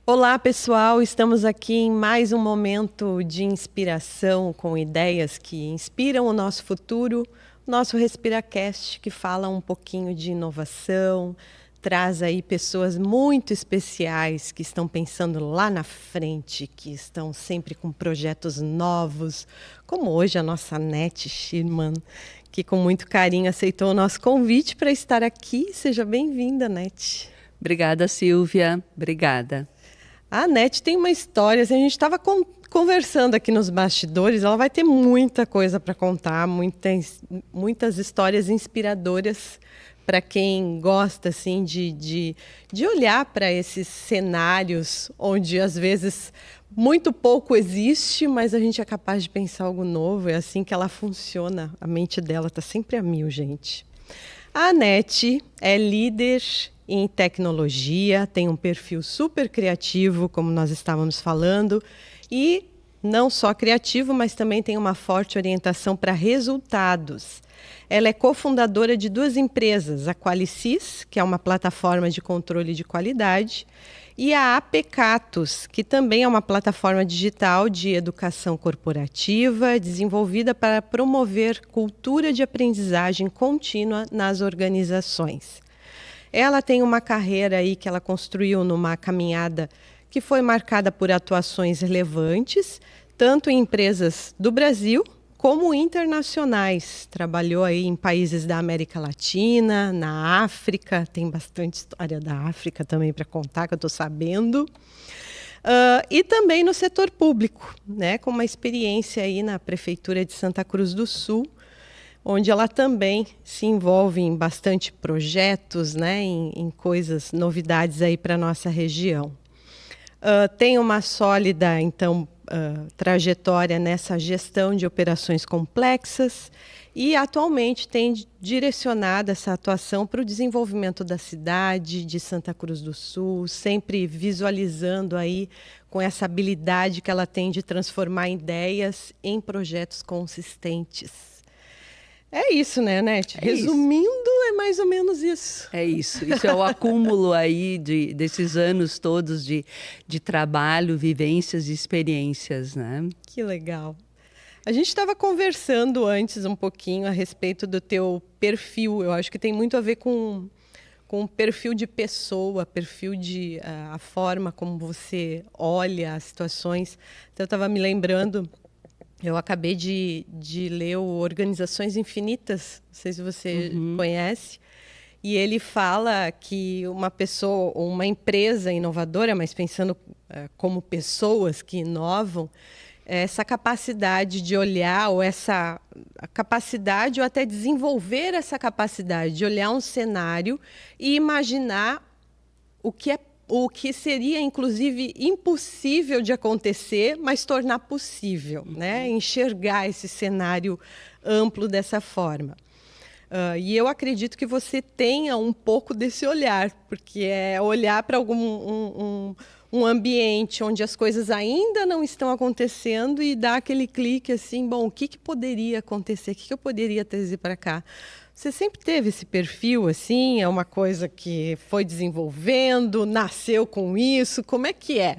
Olá, pessoal! Estamos aqui em mais um momento de inspiração com ideias que inspiram o nosso futuro. Nosso RespiraCast, que fala um pouquinho de inovação, traz aí pessoas muito especiais que estão pensando lá na frente, que estão sempre com projetos novos, como hoje a nossa Nete Schirman, que com muito carinho aceitou o nosso convite para estar aqui. Seja bem-vinda, Nete. Obrigada, Silvia. Obrigada. A Nete tem uma história, assim, a gente estava conversando aqui nos bastidores, ela vai ter muita coisa para contar, muitas histórias inspiradoras para quem gosta assim, de olhar para esses cenários onde às vezes muito pouco existe, mas a gente é capaz de pensar algo novo. É assim que ela funciona, a mente dela está sempre a mil, gente. A Nete é líder em tecnologia, tem um perfil super criativo, como nós estávamos falando, e não só criativo, mas também tem uma forte orientação para resultados. Ela é cofundadora de duas empresas, a Qualicis, que é uma plataforma de controle de qualidade, e a APCatos, que também é uma plataforma digital de educação corporativa desenvolvida para promover cultura de aprendizagem contínua nas organizações. Ela tem uma carreira aí que ela construiu numa caminhada que foi marcada por atuações relevantes, tanto em empresas do Brasil como internacionais. Trabalhou aí em países da América Latina, na África, tem bastante história da África também para contar, que eu estou sabendo. E também no setor público, né, com uma experiência aí na Prefeitura de Santa Cruz do Sul, onde ela também se envolve em bastante projetos, né, em coisas, novidades aí para a nossa região. Tem uma sólida, então, trajetória nessa gestão de operações complexas e atualmente tem direcionado essa atuação para o desenvolvimento da cidade de Santa Cruz do Sul, sempre visualizando aí com essa habilidade que ela tem de transformar ideias em projetos consistentes. É isso, né, Nete? Resumindo, é mais ou menos isso. É isso. Isso é o acúmulo aí desses anos todos de trabalho, vivências e experiências, né? Que legal. A gente estava conversando antes um pouquinho a respeito do teu perfil. Eu acho que tem muito a ver com o perfil de pessoa, perfil de a forma como você olha as situações. Então, eu estava me lembrando. Eu acabei de ler o Organizações Infinitas, não sei se você conhece, e ele fala que uma pessoa, ou uma empresa inovadora, mas pensando como pessoas que inovam, essa capacidade de olhar, ou essa capacidade, ou até desenvolver essa capacidade de olhar um cenário e imaginar o que seria, inclusive, impossível de acontecer, mas tornar possível, né? Enxergar esse cenário amplo dessa forma. E eu acredito que você tenha um pouco desse olhar, porque é olhar para um ambiente onde as coisas ainda não estão acontecendo e dar aquele clique assim, bom, o que poderia acontecer? O que eu poderia trazer para cá? Você sempre teve esse perfil, assim? É uma coisa que foi desenvolvendo, nasceu com isso? Como é que é?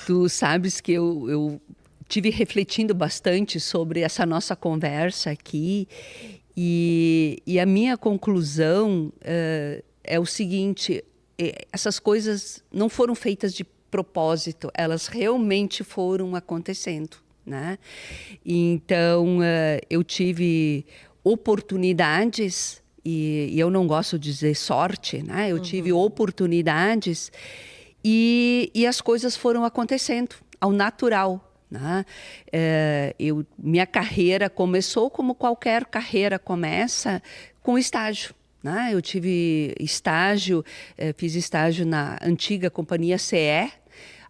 Tu sabes que eu tive refletindo bastante sobre essa nossa conversa aqui e a minha conclusão é o seguinte: essas coisas não foram feitas de propósito, elas realmente foram acontecendo, né? Então, eu tive oportunidades, e eu não gosto de dizer sorte, né? Eu tive oportunidades e as coisas foram acontecendo ao natural, né? Minha carreira começou como qualquer carreira começa, com estágio. Né? Eu tive estágio, fiz estágio na antiga companhia CE,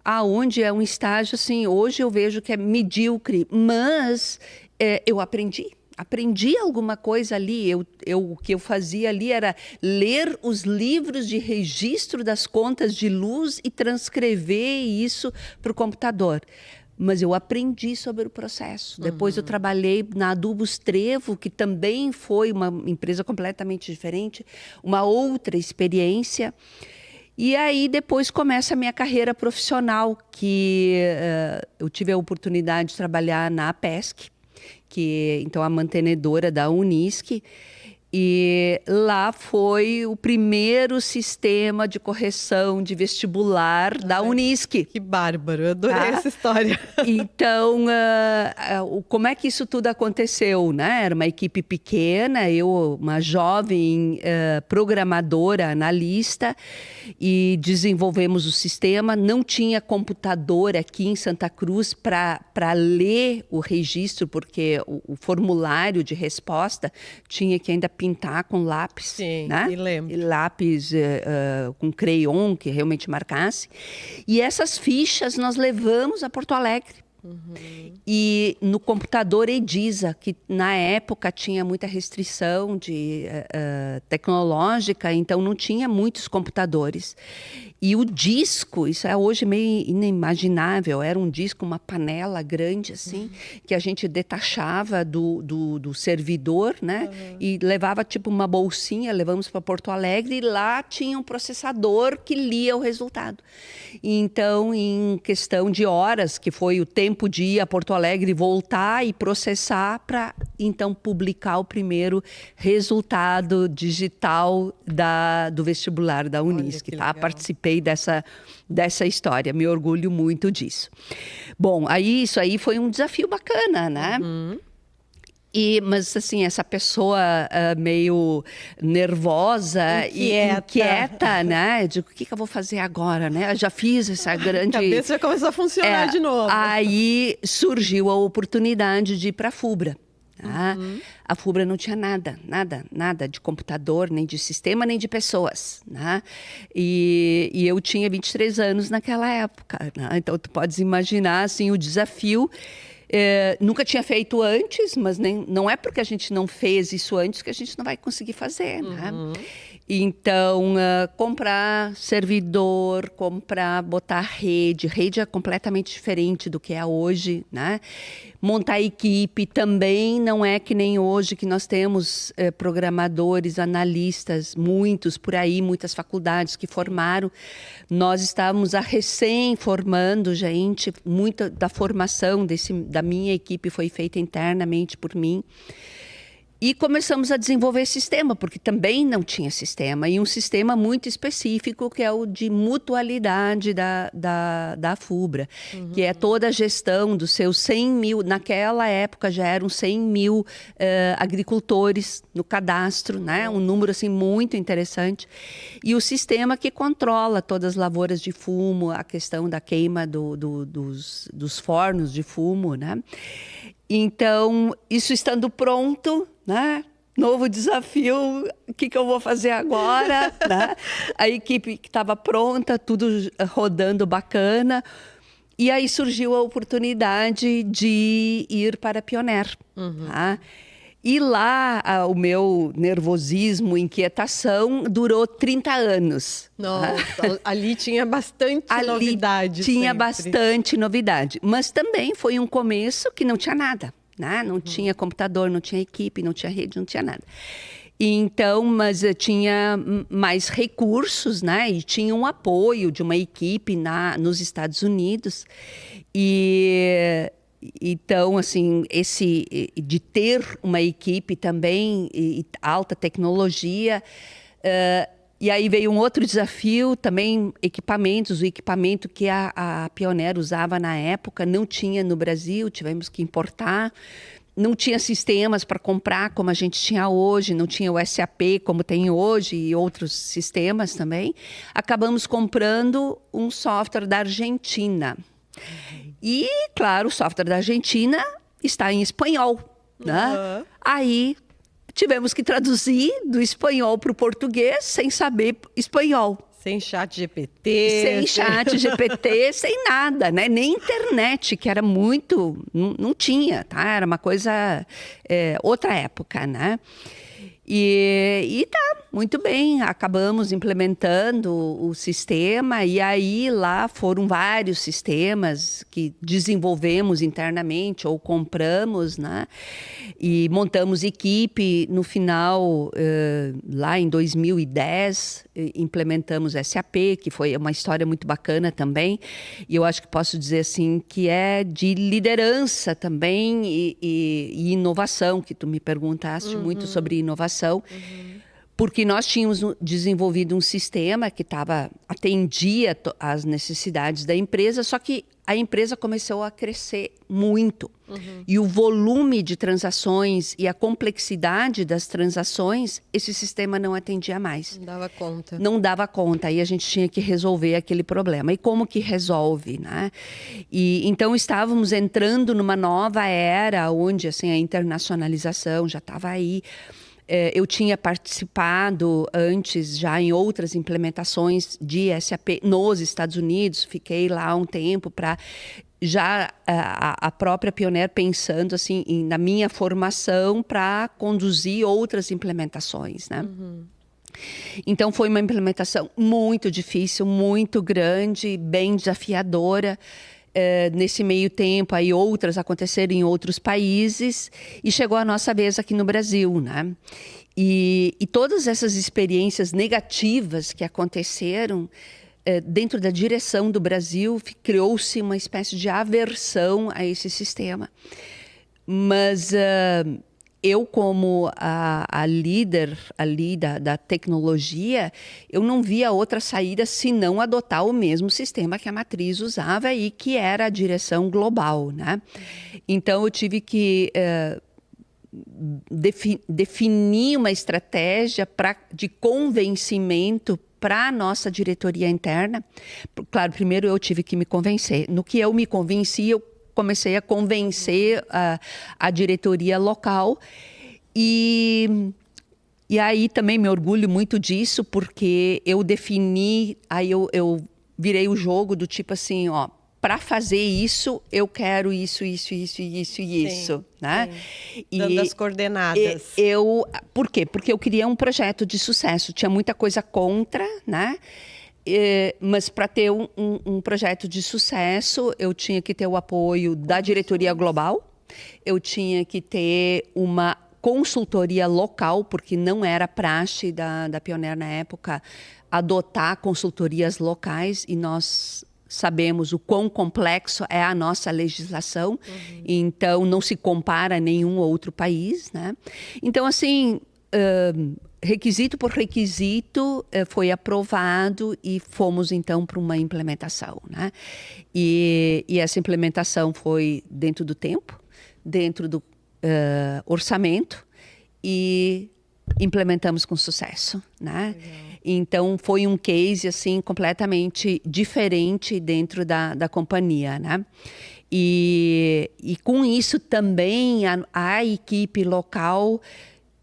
aonde é um estágio, assim, hoje eu vejo que é medíocre, mas eu aprendi alguma coisa ali. O que eu fazia ali era ler os livros de registro das contas de luz e transcrever isso para o computador. Mas eu aprendi sobre o processo. Depois eu trabalhei na Adubos Trevo, que também foi uma empresa completamente diferente, uma outra experiência. E aí depois começa a minha carreira profissional, que eu tive a oportunidade de trabalhar na APESC, que então a mantenedora da Unisc. E lá foi o primeiro sistema de correção de vestibular da Unisc. Que bárbaro, eu adorei essa história. Então, como é que isso tudo aconteceu, né? Era uma equipe pequena, eu, uma jovem programadora, analista, e desenvolvemos o sistema. Não tinha computador aqui em Santa Cruz para ler o registro, porque o formulário de resposta tinha que ainda pintar com lápis. Sim, né? me lembro. E lápis com crayon que realmente marcasse. E essas fichas nós levamos a Porto Alegre. E no computador Edisa, que na época tinha muita restrição tecnológica, então não tinha muitos computadores. E o disco, isso é hoje meio inimaginável, era um disco, uma panela grande assim, que a gente detachava do servidor, né? E levava tipo uma bolsinha, levamos para Porto Alegre, e lá tinha um processador que lia o resultado. Então, em questão de horas, que foi o tempo de ir a Porto Alegre, voltar e processar para então publicar o primeiro resultado digital do vestibular da Unisc, tá? Participei dessa história, me orgulho muito disso. Bom, aí isso aí foi um desafio bacana, né? Mas assim, essa pessoa meio nervosa e inquieta, né? Eu digo, o que eu vou fazer agora, né? Eu já fiz essa grande... A cabeça já começou a funcionar de novo. Aí surgiu a oportunidade de ir para a FUBRA. Tá? A FUBRA não tinha nada de computador, nem de sistema, nem de pessoas. Né? E eu tinha 23 anos naquela época. Né? Então, tu podes imaginar assim, o desafio. Nunca tinha feito antes, mas não é porque a gente não fez isso antes que a gente não vai conseguir fazer. Né? Então, comprar servidor, botar rede é completamente diferente do que é hoje, né? Montar equipe também não é que nem hoje, que nós temos programadores, analistas, muitos por aí, muitas faculdades que formaram. Nós estávamos recém-formando gente, muita da formação da minha equipe foi feita internamente por mim. E começamos a desenvolver sistema, porque também não tinha sistema. E um sistema muito específico, que é o de mutualidade da FUBRA, que é toda a gestão dos seus 100 mil... Naquela época já eram 100 mil agricultores no cadastro, né? Um número assim, muito interessante. E o sistema que controla todas as lavouras de fumo, a questão da queima dos fornos de fumo, né? Então, isso estando pronto, né? Novo desafio, o que eu vou fazer agora? Né? A equipe que estava pronta, tudo rodando bacana. E aí surgiu a oportunidade de ir para a Pioneer. Tá? E lá, o meu nervosismo, inquietação, durou 30 anos. Nossa, ali tinha bastante novidade. Tinha bastante novidade. Mas também foi um começo que não tinha nada. Né? Não tinha computador, não tinha equipe, não tinha rede, não tinha nada. Então, mas tinha mais recursos, né? E tinha um apoio de uma equipe nos Estados Unidos. Então, assim, de ter uma equipe também, e alta tecnologia. E aí veio um outro desafio, também equipamentos. O equipamento que a Pioneer usava na época não tinha no Brasil, tivemos que importar. Não tinha sistemas para comprar como a gente tinha hoje, não tinha o SAP como tem hoje e outros sistemas também. Acabamos comprando um software da Argentina. E, claro, o software da Argentina está em espanhol. Né? Aí tivemos que traduzir do espanhol para o português sem saber espanhol. Sem chat GPT. Sem chat GPT, sem nada, né? Nem internet, que era muito... Não tinha, tá? Era uma coisa... outra época, né? E tá, muito bem, acabamos implementando o sistema e aí lá foram vários sistemas que desenvolvemos internamente ou compramos, né? E montamos equipe. No final, lá em 2010, implementamos SAP, que foi uma história muito bacana também. E eu acho que posso dizer assim que é de liderança também e inovação, que tu me perguntaste muito sobre inovação. Porque nós tínhamos desenvolvido um sistema que atendia às necessidades da empresa, só que a empresa começou a crescer muito. E o volume de transações e a complexidade das transações, esse sistema não atendia mais. Não dava conta. Não dava conta, aí a gente tinha que resolver aquele problema. E como que resolve, né? E então estávamos entrando numa nova era, onde assim, a internacionalização já estava aí. Eu tinha participado antes já em outras implementações de SAP nos Estados Unidos, fiquei lá um tempo para já a própria Pioneer pensando assim na minha formação para conduzir outras implementações, né? Então foi uma implementação muito difícil, muito grande, bem desafiadora. Nesse meio tempo, aí outras aconteceram em outros países e chegou a nossa vez aqui no Brasil, né? E todas essas experiências negativas que aconteceram dentro da direção do Brasil, criou-se uma espécie de aversão a esse sistema. Mas eu, como a líder ali da tecnologia, eu não via outra saída senão adotar o mesmo sistema que a matriz usava e que era a direção global, né? Então, eu tive que definir uma estratégia de convencimento para a nossa diretoria interna. Claro, primeiro eu tive que me convencer. No que eu me convenci, eu comecei a convencer a diretoria local e aí também me orgulho muito disso, porque eu defini, aí eu virei o jogo do tipo assim, ó, para fazer isso, eu quero isso, né? Dando as coordenadas. Por quê? Porque eu queria um projeto de sucesso, tinha muita coisa contra, né? Mas para ter um projeto de sucesso, eu tinha que ter o apoio da diretoria global, eu tinha que ter uma consultoria local, porque não era praxe da Pioneer na época adotar consultorias locais, e nós sabemos o quão complexo é a nossa legislação, então não se compara a nenhum outro país, né? Então, assim, requisito por requisito foi aprovado e fomos então para uma implementação, né? E essa implementação foi dentro do tempo, dentro do orçamento, e implementamos com sucesso, né? Legal. Então foi um case assim completamente diferente dentro da companhia, né? E com isso também a equipe local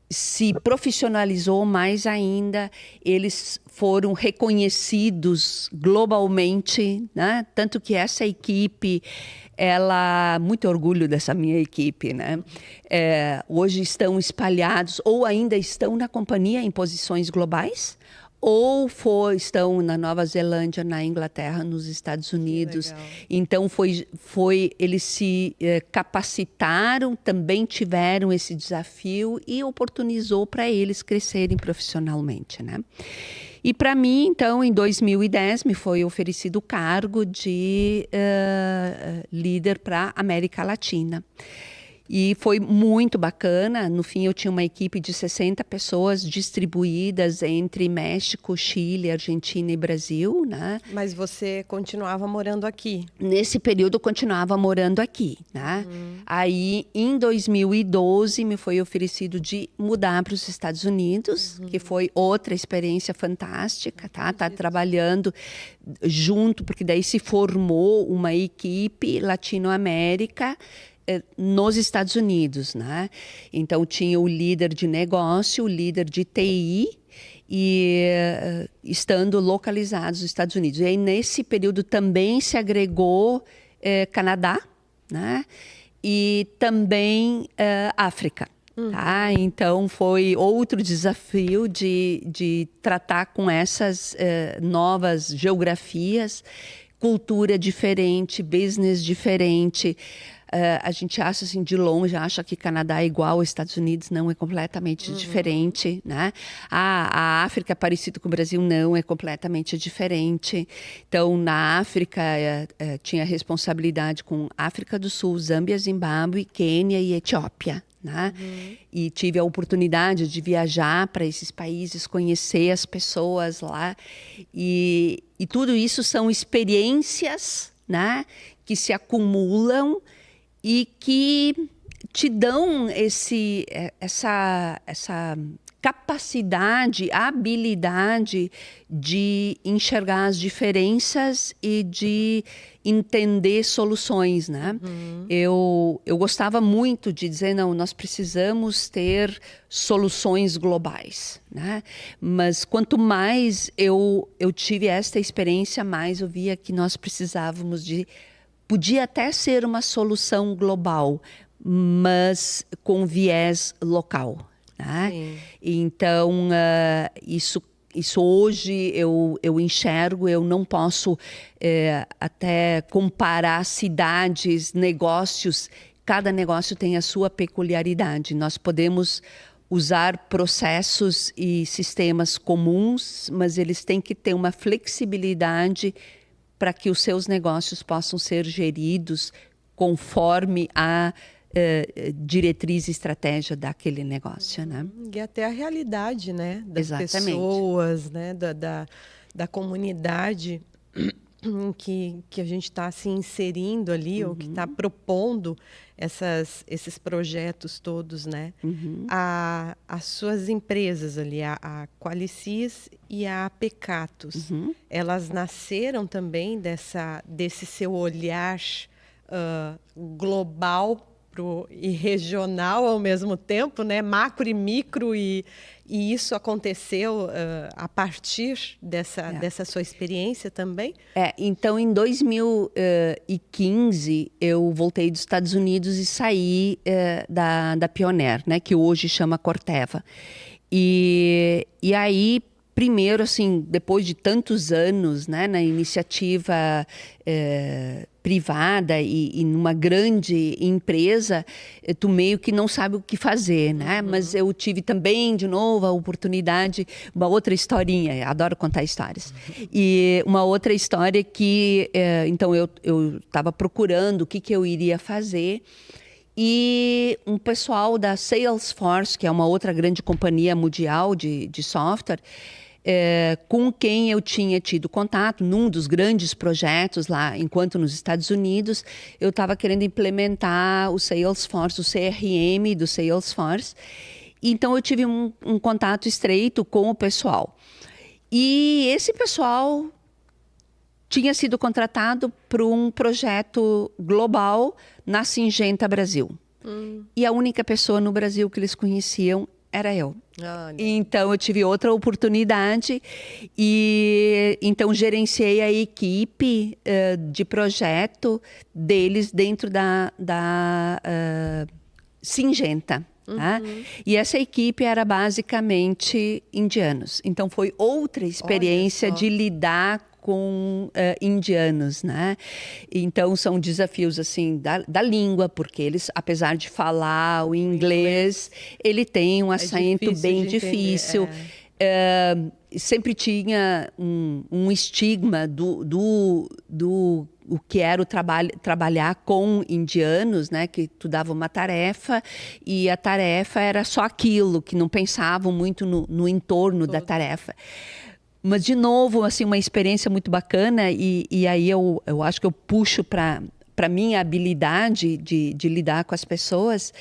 se profissionalizou mais ainda, eles foram reconhecidos globalmente, né? Tanto que essa equipe, muito orgulho dessa minha equipe, né? Hoje estão espalhados ou ainda estão na companhia em posições globais, ou estão na Nova Zelândia, na Inglaterra, nos Estados Unidos. Então, eles se capacitaram, também tiveram esse desafio e oportunizou para eles crescerem profissionalmente, né? E para mim, então, em 2010, me foi oferecido o cargo de líder para a América Latina. E foi muito bacana. No fim, eu tinha uma equipe de 60 pessoas distribuídas entre México, Chile, Argentina e Brasil, né? Mas você continuava morando aqui? Nesse período, eu continuava morando aqui, né? Aí, em 2012, me foi oferecido de mudar para os Estados Unidos, que foi outra experiência fantástica, tá? Tá trabalhando junto, porque daí se formou uma equipe Latinoamérica nos Estados Unidos, né? Então tinha o líder de negócio, o líder de TI, e estando localizados nos Estados Unidos. E aí nesse período também se agregou Canadá, né? E também África. Tá? Então, foi outro desafio de tratar com essas novas geografias, cultura diferente, business diferente. A gente acha assim, de longe, acha que Canadá é igual aos Estados Unidos, não, é completamente diferente, né? A África é parecido com o Brasil, não, é completamente diferente. Então, na África, tinha responsabilidade com África do Sul, Zâmbia, Zimbábue, Quênia e Etiópia. Né? E tive a oportunidade de viajar para esses países, conhecer as pessoas lá. E tudo isso são experiências, né, que se acumulam e que te dão essa capacidade, habilidade de enxergar as diferenças e de entender soluções, né? Eu gostava muito de dizer, não, nós precisamos ter soluções globais, né? Mas quanto mais eu tive esta experiência, mais eu via que nós precisávamos podia até ser uma solução global, mas com viés local. Né? Então, isso hoje eu enxergo, eu não posso até comparar cidades, negócios, cada negócio tem a sua peculiaridade. Nós podemos usar processos e sistemas comuns, mas eles têm que ter uma flexibilidade para que os seus negócios possam ser geridos conforme a diretriz e estratégia daquele negócio, né? E até a realidade, né? Das Exatamente. pessoas, né? Da comunidade que a gente está se inserindo ali, ou que está propondo esses projetos todos, né? As suas empresas ali, a Qualicis e a Pecatus, elas nasceram também desse seu olhar global e regional ao mesmo tempo, né? Macro e micro, e isso aconteceu a partir dessa sua experiência também? Então, em 2015, eu voltei dos Estados Unidos e saí da Pioneer, né? Que hoje chama Corteva. E aí, primeiro, assim, depois de tantos anos, né, na iniciativa privada e numa grande empresa, tu meio que não sabe o que fazer, né? Mas eu tive também, de novo, a oportunidade, uma outra historinha, adoro contar histórias. E uma outra história que, então, eu estava procurando o que eu iria fazer. E um pessoal da Salesforce, que é uma outra grande companhia mundial de software, com quem eu tinha tido contato num dos grandes projetos lá, enquanto nos Estados Unidos, eu estava querendo implementar o Salesforce, o CRM do Salesforce. Então, eu tive um contato estreito com o pessoal. E esse pessoal tinha sido contratado para um projeto global na Syngenta Brasil. E a única pessoa no Brasil que eles conheciam era eu. Então, eu tive outra oportunidade e então gerenciei a equipe de projeto deles dentro da Syngenta. Tá? E essa equipe era basicamente indianos. Então, foi outra experiência de lidar com indianos, né? Então, são desafios, assim, da língua, porque eles, apesar de falar o inglês, ele tem um acento bem difícil. Sempre tinha um estigma do o que era o trabalhar com indianos, né? Que tu dava uma tarefa e a tarefa era só aquilo, que não pensavam muito no entorno da tarefa. Mas, de novo, assim, uma experiência muito bacana e aí eu acho que eu puxo para a minha habilidade de lidar com as pessoas.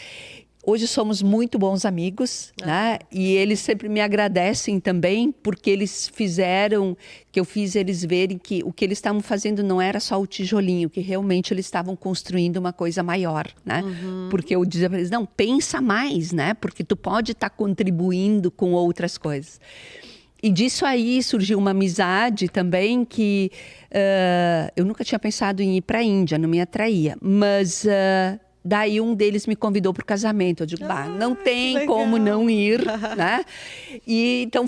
Hoje somos muito bons amigos, né? E eles sempre me agradecem também, porque eles fizeram, que eu fiz eles verem que o que eles estavam fazendo não era só o tijolinho, que realmente eles estavam construindo uma coisa maior, né? Porque eu dizia para eles, não, pensa mais, né? Porque tu pode estar contribuindo com outras coisas. E disso aí surgiu uma amizade também que eu nunca tinha pensado em ir para a Índia, não me atraía. Mas daí um deles me convidou para o casamento. Eu digo, não tem como não ir, né? E então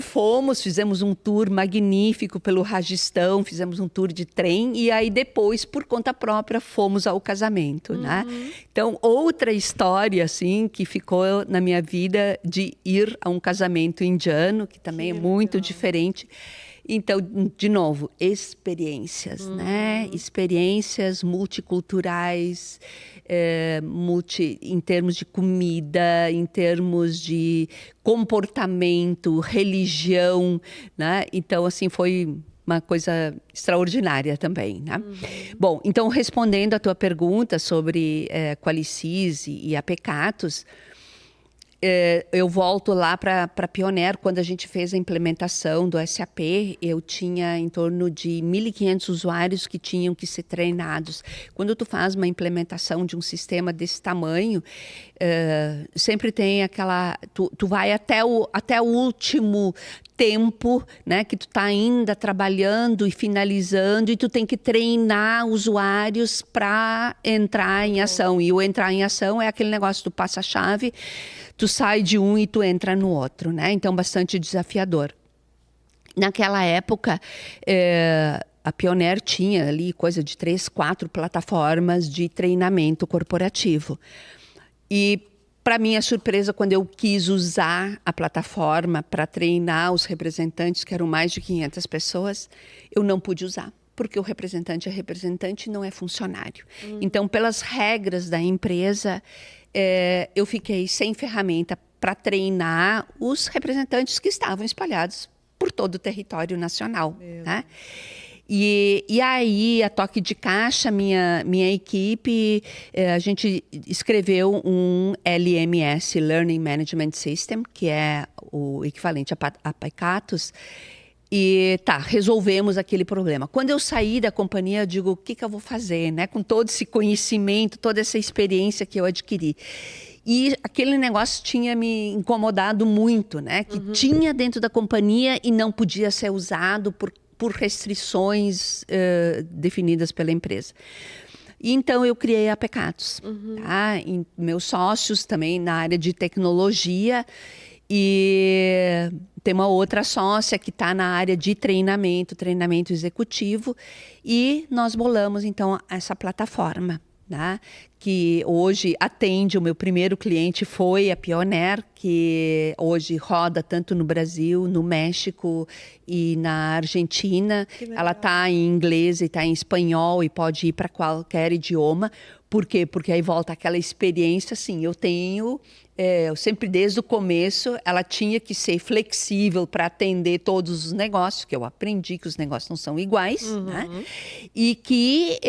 fizemos um tour magnífico pelo Rajastão, fizemos um tour de trem e aí depois, por conta própria, fomos ao casamento, né? Então, outra história, assim, que ficou na minha vida de ir a um casamento indiano, que também é muito diferente. Então, de novo, experiências, né? Experiências multiculturais, em termos de comida, em termos de comportamento, religião, né? Então, assim, foi uma coisa extraordinária também, né? Bom, então, respondendo à tua pergunta sobre Qualicis e Apecatus, eu volto lá para Pioneer. Quando a gente fez a implementação do SAP, eu tinha em torno de 1.500 usuários que tinham que ser treinados. Quando tu faz uma implementação de um sistema desse tamanho, sempre tem aquela... Tu vai até o último tempo, né, que tu tá ainda trabalhando e finalizando, e tu tem que treinar usuários para entrar em ação. E o entrar em ação é aquele negócio, tu passa a chave, tu sai de um e tu entra no outro, né? Então, bastante desafiador. Naquela época, a Pioneer tinha ali coisa de 3, 4 plataformas de treinamento corporativo. E, para minha surpresa, quando eu quis usar a plataforma para treinar os representantes, que eram mais de 500 pessoas, eu não pude usar, porque o representante é representante e não é funcionário. Então, pelas regras da empresa, eu fiquei sem ferramenta para treinar os representantes que estavam espalhados por todo o território nacional, né? E aí, a toque de caixa, minha equipe, a gente escreveu um LMS, Learning Management System, que é o equivalente a Apecatus, e resolvemos aquele problema. Quando eu saí da companhia, eu digo, o que eu vou fazer, né? Com todo esse conhecimento, toda essa experiência que eu adquiri. E aquele negócio tinha me incomodado muito, né? Que tinha dentro da companhia e não podia ser usado por restrições definidas pela empresa. E então eu criei a Apecatus. Tá? E meus sócios também na área de tecnologia, e tem uma outra sócia que está na área de treinamento executivo, e nós bolamos então essa plataforma, né? Que hoje atende, o meu primeiro cliente foi a Pioneer, que hoje roda tanto no Brasil, no México e na Argentina. Ela está em inglês e está em espanhol e pode ir para qualquer idioma. Por quê? Porque aí volta aquela experiência, assim, eu sempre desde o começo, ela tinha que ser flexível para atender todos os negócios, que eu aprendi que os negócios não são iguais, né? E que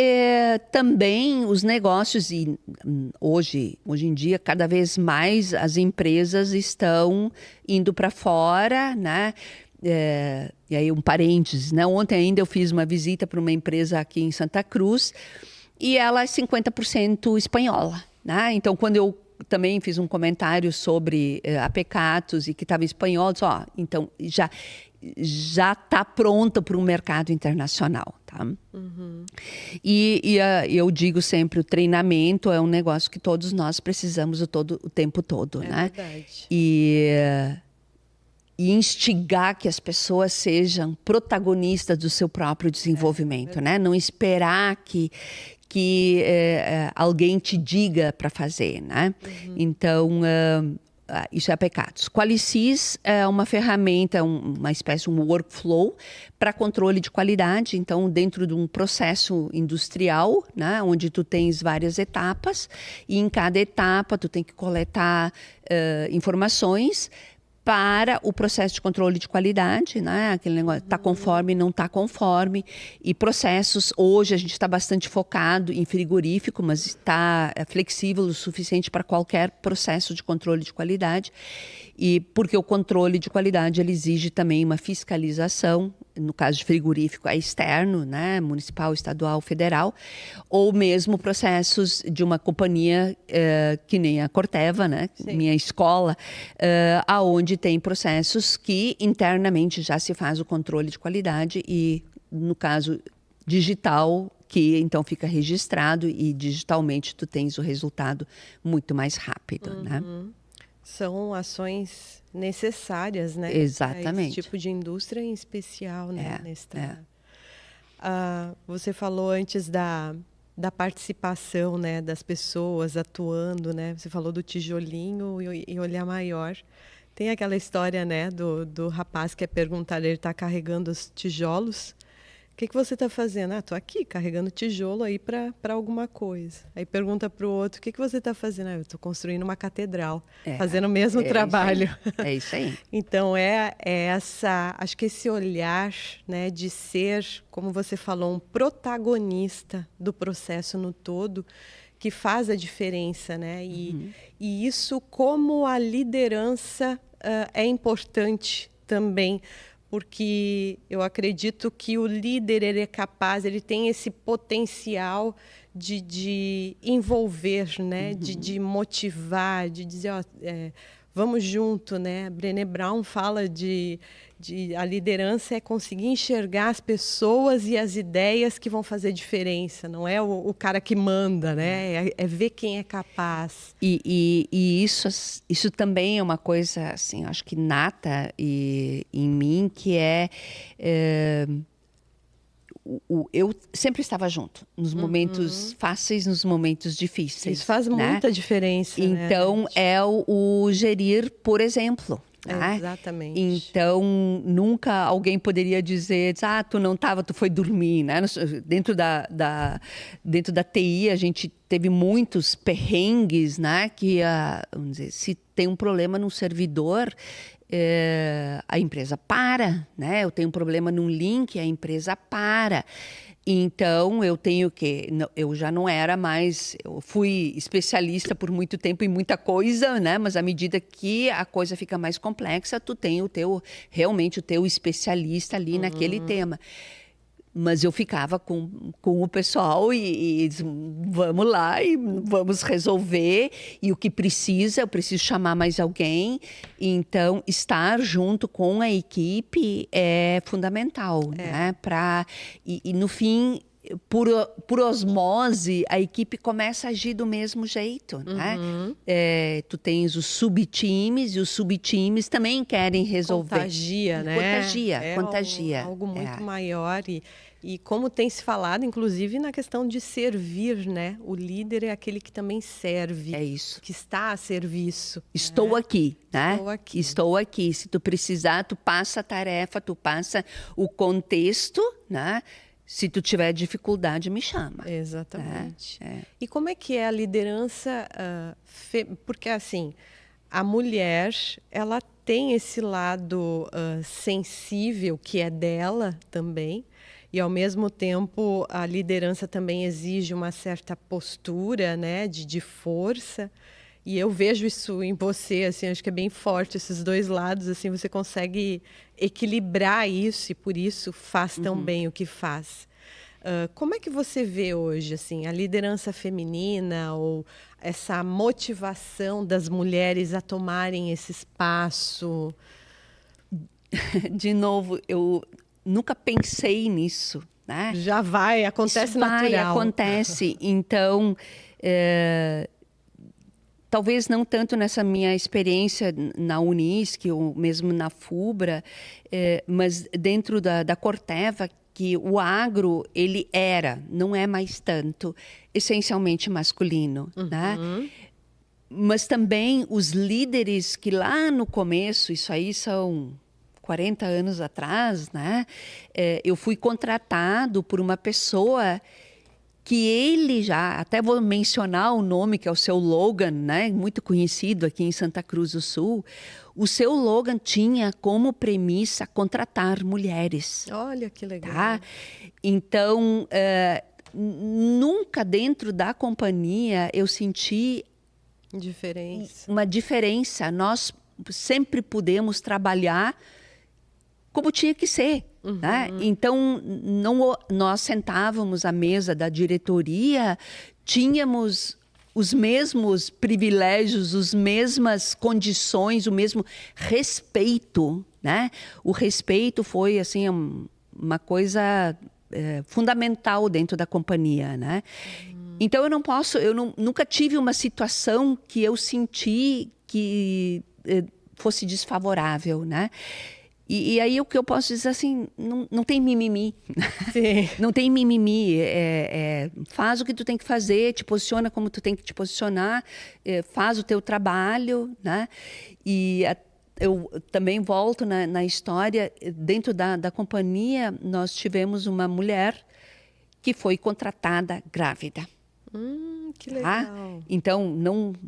também os negócios, e hoje em dia, cada vez mais as empresas estão indo para fora, né? E aí um parênteses, né? Ontem ainda eu fiz uma visita para uma empresa aqui em Santa Cruz, e ela é 50% espanhola, né? Então, quando eu também fiz um comentário sobre Apecatus e que estava em espanhol, disse, então já está pronta para um mercado internacional, tá? E eu digo sempre, o treinamento é um negócio que todos nós precisamos o tempo todo, né? Verdade. E instigar que as pessoas sejam protagonistas do seu próprio desenvolvimento, né? Não esperar que alguém te diga para fazer, né? Então, isso é Apecatus. Qualicis é uma ferramenta, uma espécie de um workflow para controle de qualidade. Então, dentro de um processo industrial, né, onde tu tens várias etapas, e em cada etapa tu tem que coletar informações para o processo de controle de qualidade, né? Aquele negócio, está conforme, não está conforme. E processos, hoje a gente está bastante focado em frigorífico, mas está flexível o suficiente para qualquer processo de controle de qualidade. E porque o controle de qualidade ele exige também uma fiscalização, no caso de frigorífico é externo, né? Municipal, estadual, federal, ou mesmo processos de uma companhia que nem a Corteva, né? Minha escola, aonde tem processos que internamente já se faz o controle de qualidade e, no caso digital, que então fica registrado e digitalmente tu tens o resultado muito mais rápido, né? São ações necessárias, né? Exatamente. Esse tipo de indústria em especial, né? Você falou antes da participação, né, das pessoas atuando, né? Você falou do tijolinho e olhar maior. Tem aquela história, né, do rapaz que é perguntar, ele está carregando os tijolos. O que você está fazendo? Estou aqui carregando tijolo aí para alguma coisa. Aí pergunta para o outro, o que você está fazendo? Eu estou construindo uma catedral, fazendo o mesmo trabalho. É isso aí. Então acho que esse olhar, né, de ser, como você falou, um protagonista do processo no todo, que faz a diferença, né? E isso, como a liderança é importante também, porque eu acredito que o líder, ele é capaz, ele tem esse potencial de envolver, né? De motivar, de dizer, ó, vamos junto, né? Brené Brown fala de a liderança é conseguir enxergar as pessoas e as ideias que vão fazer diferença. Não é o cara que manda, né? É ver quem é capaz. E isso também é uma coisa, assim, acho que nata em mim, que eu sempre estava junto, nos momentos fáceis, nos momentos difíceis. Isso faz muita diferença, então, né? é o gerir, por exemplo. Né? Exatamente. Então, nunca alguém poderia dizer, tu não estava, tu foi dormir, né? Dentro da TI, a gente teve muitos perrengues, né? Que, vamos dizer, se tem um problema no servidor, a empresa para, né? Eu tenho um problema num link, a empresa para. Então, eu já não era mais, eu fui especialista por muito tempo em muita coisa, né? Mas à medida que a coisa fica mais complexa, tu tem realmente o teu especialista ali naquele tema. Mas eu ficava com o pessoal e vamos lá e vamos resolver. E o que precisa, eu preciso chamar mais alguém. Então, estar junto com a equipe é fundamental, né? E no fim, por osmose, a equipe começa a agir do mesmo jeito, né? Tu tens os subtimes e os subtimes também querem resolver. Contagia, né? Contagia. Algo muito maior e como tem se falado, inclusive, na questão de servir, né? O líder é aquele que também serve. É isso. Que está a serviço. Estou aqui, né? Estou aqui. Estou aqui. Se tu precisar, tu passa a tarefa, tu passa o contexto, né? Se tu tiver dificuldade, me chama. Exatamente. E como é que é a liderança? Porque, assim, a mulher, ela tem esse lado sensível que é dela também. E, ao mesmo tempo, a liderança também exige uma certa postura, né, de força. E eu vejo isso em você, assim, acho que é bem forte esses dois lados, assim, você consegue equilibrar isso e por isso faz tão bem o que faz. Como é que você vê hoje, assim, a liderança feminina ou essa motivação das mulheres a tomarem esse espaço? De novo, eu nunca pensei nisso, né? Já acontece natural. Acontece. Então, talvez não tanto nessa minha experiência na Unisc ou mesmo na FUBRA, mas dentro da Corteva, que o agro, ele não é mais tanto, essencialmente masculino, né? Mas também os líderes que lá no começo, isso aí são 40 anos atrás, né? Eu fui contratado por uma pessoa que ele até vou mencionar o nome, que é o seu Logan, né? Muito conhecido aqui em Santa Cruz do Sul. O seu Logan tinha como premissa contratar mulheres. Olha que legal. Tá? Então, nunca dentro da companhia eu senti uma diferença. Nós sempre pudemos trabalhar como tinha que ser. Né? Então, nós sentávamos à mesa da diretoria, tínhamos os mesmos privilégios, as mesmas condições, o mesmo respeito. Né? O respeito foi assim, uma coisa fundamental dentro da companhia, né? Então nunca tive uma situação que eu senti que fosse desfavorável, né? E aí o que eu posso dizer assim, não tem mimimi. Sim. Não tem mimimi. Faz o que tu tem que fazer, te posiciona como tu tem que te posicionar, faz o teu trabalho, né? E eu também volto na história, dentro da companhia, nós tivemos uma mulher que foi contratada grávida. Que legal. Tá? Então,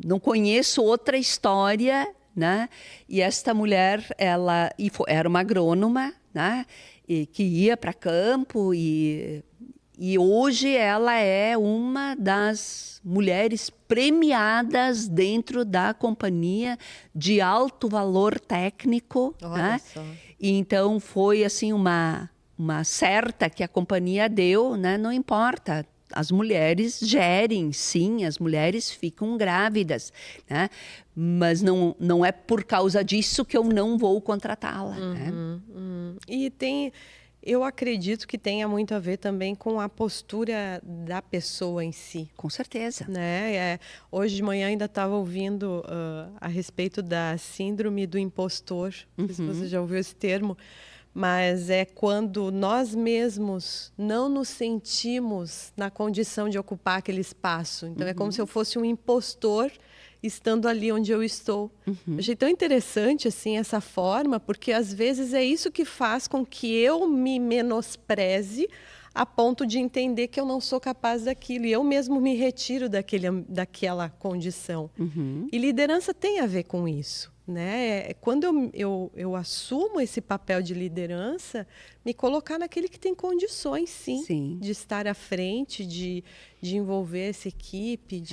não conheço outra história, né? E esta mulher, era uma agrônoma, né? E que ia para campo e hoje ela é uma das mulheres premiadas dentro da companhia de alto valor técnico. Olha né? só. E então foi assim uma certa que a companhia deu, né? Não importa. As mulheres gerem, sim, as mulheres ficam grávidas, né? Mas não é por causa disso que eu não vou contratá-la. Né? E eu acredito que tenha muito a ver também com a postura da pessoa em si. Com certeza. Né? Hoje de manhã ainda estava ouvindo a respeito da síndrome do impostor. Não sei se você já ouviu esse termo. Mas é quando nós mesmos não nos sentimos na condição de ocupar aquele espaço. Então, é como se eu fosse um impostor estando ali onde eu estou. Eu achei tão interessante assim, essa forma, porque às vezes é isso que faz com que eu me menospreze a ponto de entender que eu não sou capaz daquilo. E eu mesmo me retiro daquela condição. E liderança tem a ver com isso. Né? Quando eu assumo esse papel de liderança, me colocar naquele que tem condições, sim. De estar à frente, de envolver essa equipe.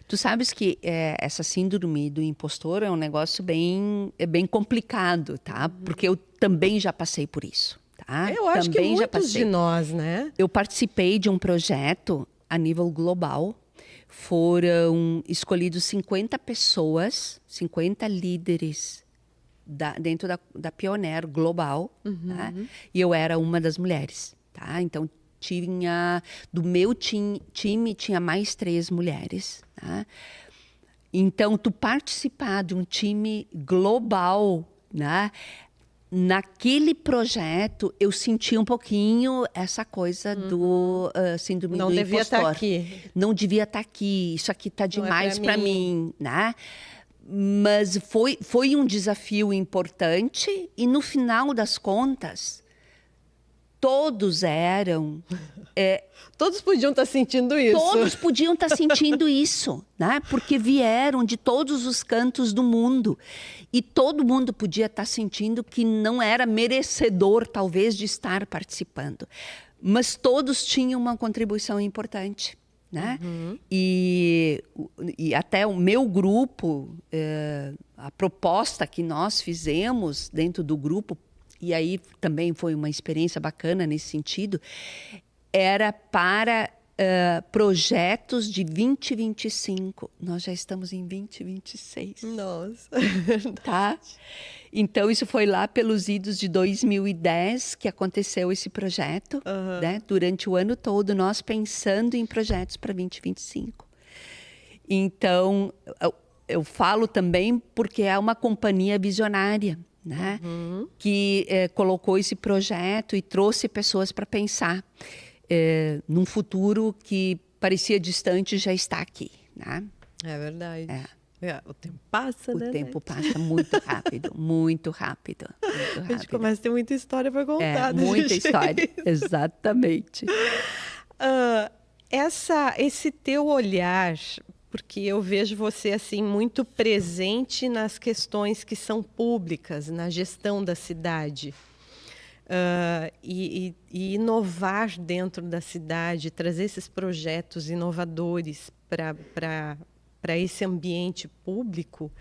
Tu sabes que essa síndrome do impostor é um negócio bem complicado, tá? Porque eu também já passei por isso. Tá? Eu acho que muitos de nós, né? Eu participei de um projeto a nível global. Foram escolhidos 50 pessoas, 50 líderes dentro da Pioneer global. Tá? E eu era uma das mulheres. Tá? Então, do meu time, tinha mais 3 mulheres. Tá? Então, tu participar de um time global, né? Naquele projeto, eu senti um pouquinho essa coisa do síndrome do impostor. Não devia estar aqui. Não devia estar aqui. Isso aqui está demais para mim, né? Mas foi um desafio importante e, no final das contas, todos eram... todos podiam estar sentindo isso. Todos podiam estar sentindo isso, né? Porque vieram de todos os cantos do mundo. E todo mundo podia estar sentindo que não era merecedor, talvez, de estar participando. Mas todos tinham uma contribuição importante. Né? E até o meu grupo, a proposta que nós fizemos dentro do grupo, e aí também foi uma experiência bacana nesse sentido, era para projetos de 2025. Nós já estamos em 2026. Nossa! Tá? Então, isso foi lá pelos idos de 2010 que aconteceu esse projeto. Né? Durante o ano todo, nós pensando em projetos para 2025. Então, eu falo também porque é uma companhia visionária. Né? Que colocou esse projeto e trouxe pessoas para pensar num futuro que parecia distante, já está aqui. Né? É verdade. O tempo passa, né? O tempo passa muito rápido, muito rápido. Muito rápido. A gente começa a ter muita história para contar. Muita história, exatamente. Esse teu olhar... Porque eu vejo você assim muito presente nas questões que são públicas, na gestão da cidade. E inovar dentro da cidade, trazer esses projetos inovadores para esse ambiente público,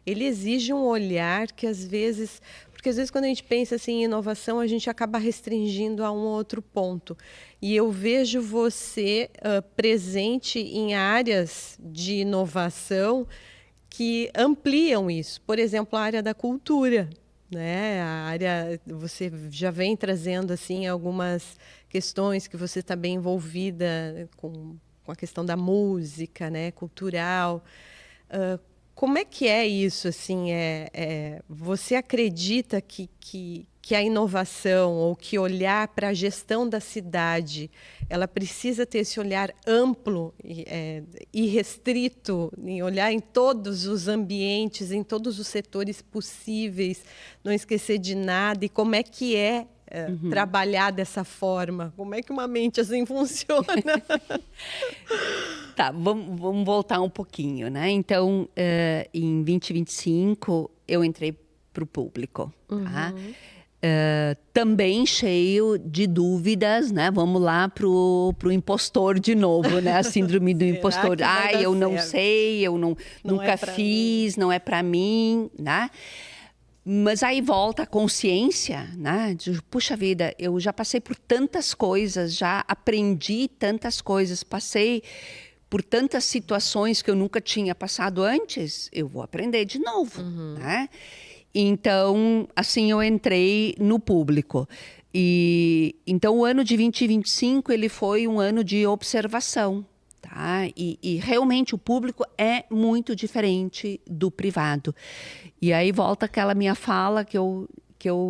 ele exige um olhar que às vezes... Porque às vezes quando a gente pensa assim, em inovação, a gente acaba restringindo a um outro ponto. E eu vejo você presente em áreas de inovação que ampliam isso. Por exemplo, a área da cultura. né? A área, você já vem trazendo assim algumas questões que você está bem envolvida com a questão da música, né? Cultural. Como é que é isso? Assim, você acredita que a inovação ou que olhar para a gestão da cidade, ela precisa ter esse olhar amplo e restrito, em olhar em todos os ambientes, em todos os setores possíveis, não esquecer de nada? E como é que trabalhar dessa forma? Como é que uma mente assim funciona? Tá, vamos voltar um pouquinho, né? Então, em 2025, eu entrei para o público, tá? Também cheio de dúvidas, né? Vamos lá pro impostor de novo, né? A síndrome do impostor. Eu não sei, nunca fiz, não é para mim, né? Mas aí volta a consciência, né? De, puxa vida, eu já passei por tantas coisas, já aprendi tantas coisas, passei por tantas situações que eu nunca tinha passado antes, eu vou aprender de novo, né? Então, assim, eu entrei no público. E então, o ano de 2025, ele foi um ano de observação, tá? E realmente o público é muito diferente do privado. E aí volta aquela minha fala que eu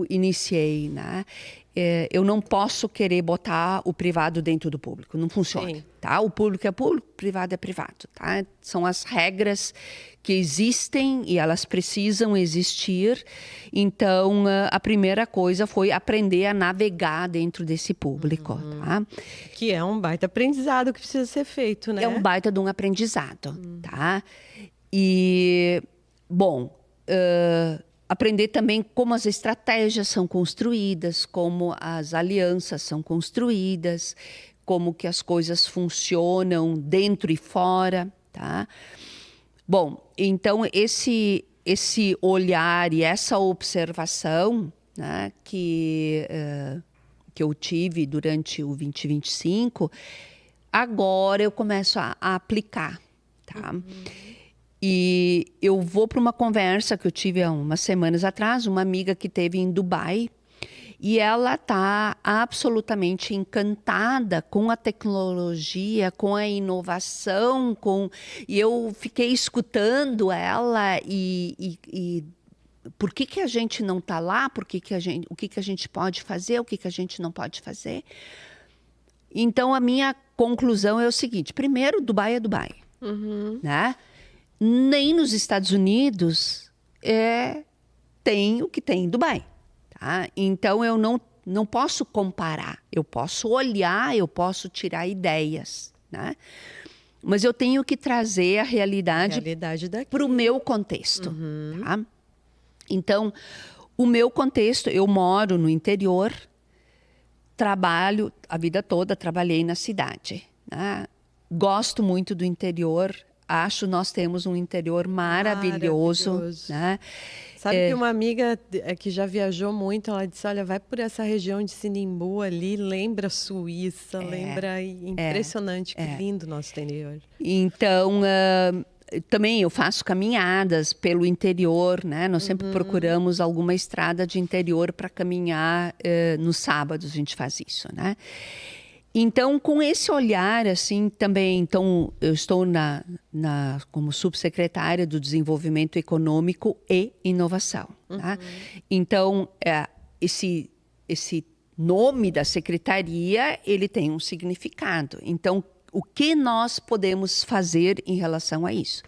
iniciei, né? Eu não posso querer botar o privado dentro do público, não funciona. Sim. Tá? O público é público, o privado é privado. Tá? São as regras que existem e elas precisam existir. Então, a primeira coisa foi aprender a navegar dentro desse público. Tá? Que é um baita aprendizado que precisa ser feito, né? É um baita de um aprendizado. Tá? E, bom... aprender também como as estratégias são construídas, como as alianças são construídas, como que as coisas funcionam dentro e fora, tá? Bom, então esse olhar e essa observação, né, que eu tive durante o 2025, agora eu começo a aplicar, tá? E eu vou para uma conversa que eu tive há umas semanas atrás, uma amiga que teve em Dubai, e ela está absolutamente encantada com a tecnologia, com a inovação, e eu fiquei escutando ela e por que a gente não está lá, o que a gente pode fazer, o que a gente não pode fazer. Então, a minha conclusão é o seguinte: primeiro, Dubai é Dubai, né? Nem nos Estados Unidos tem o que tem em Dubai. Tá? Então, eu não posso comparar. Eu posso olhar, eu posso tirar ideias. Né? Mas eu tenho que trazer a realidade para o meu contexto. Tá? Então, o meu contexto, eu moro no interior, trabalho, a vida toda trabalhei na cidade. Né? Gosto muito do interior. Acho nós temos um interior maravilhoso. Né? Sabe que uma amiga que já viajou muito, ela disse, olha, vai por essa região de Sinimbu ali, lembra Suíça, lembra... Impressionante, que lindo o nosso interior. Então, também eu faço caminhadas pelo interior, né? Nós sempre procuramos alguma estrada de interior para caminhar. Nos sábados a gente faz isso, né? Então, com esse olhar, assim, também, então, eu estou como subsecretária do Desenvolvimento Econômico e Inovação. Tá? Então, esse nome da secretaria, ele tem um significado. Então, o que nós podemos fazer em relação a isso?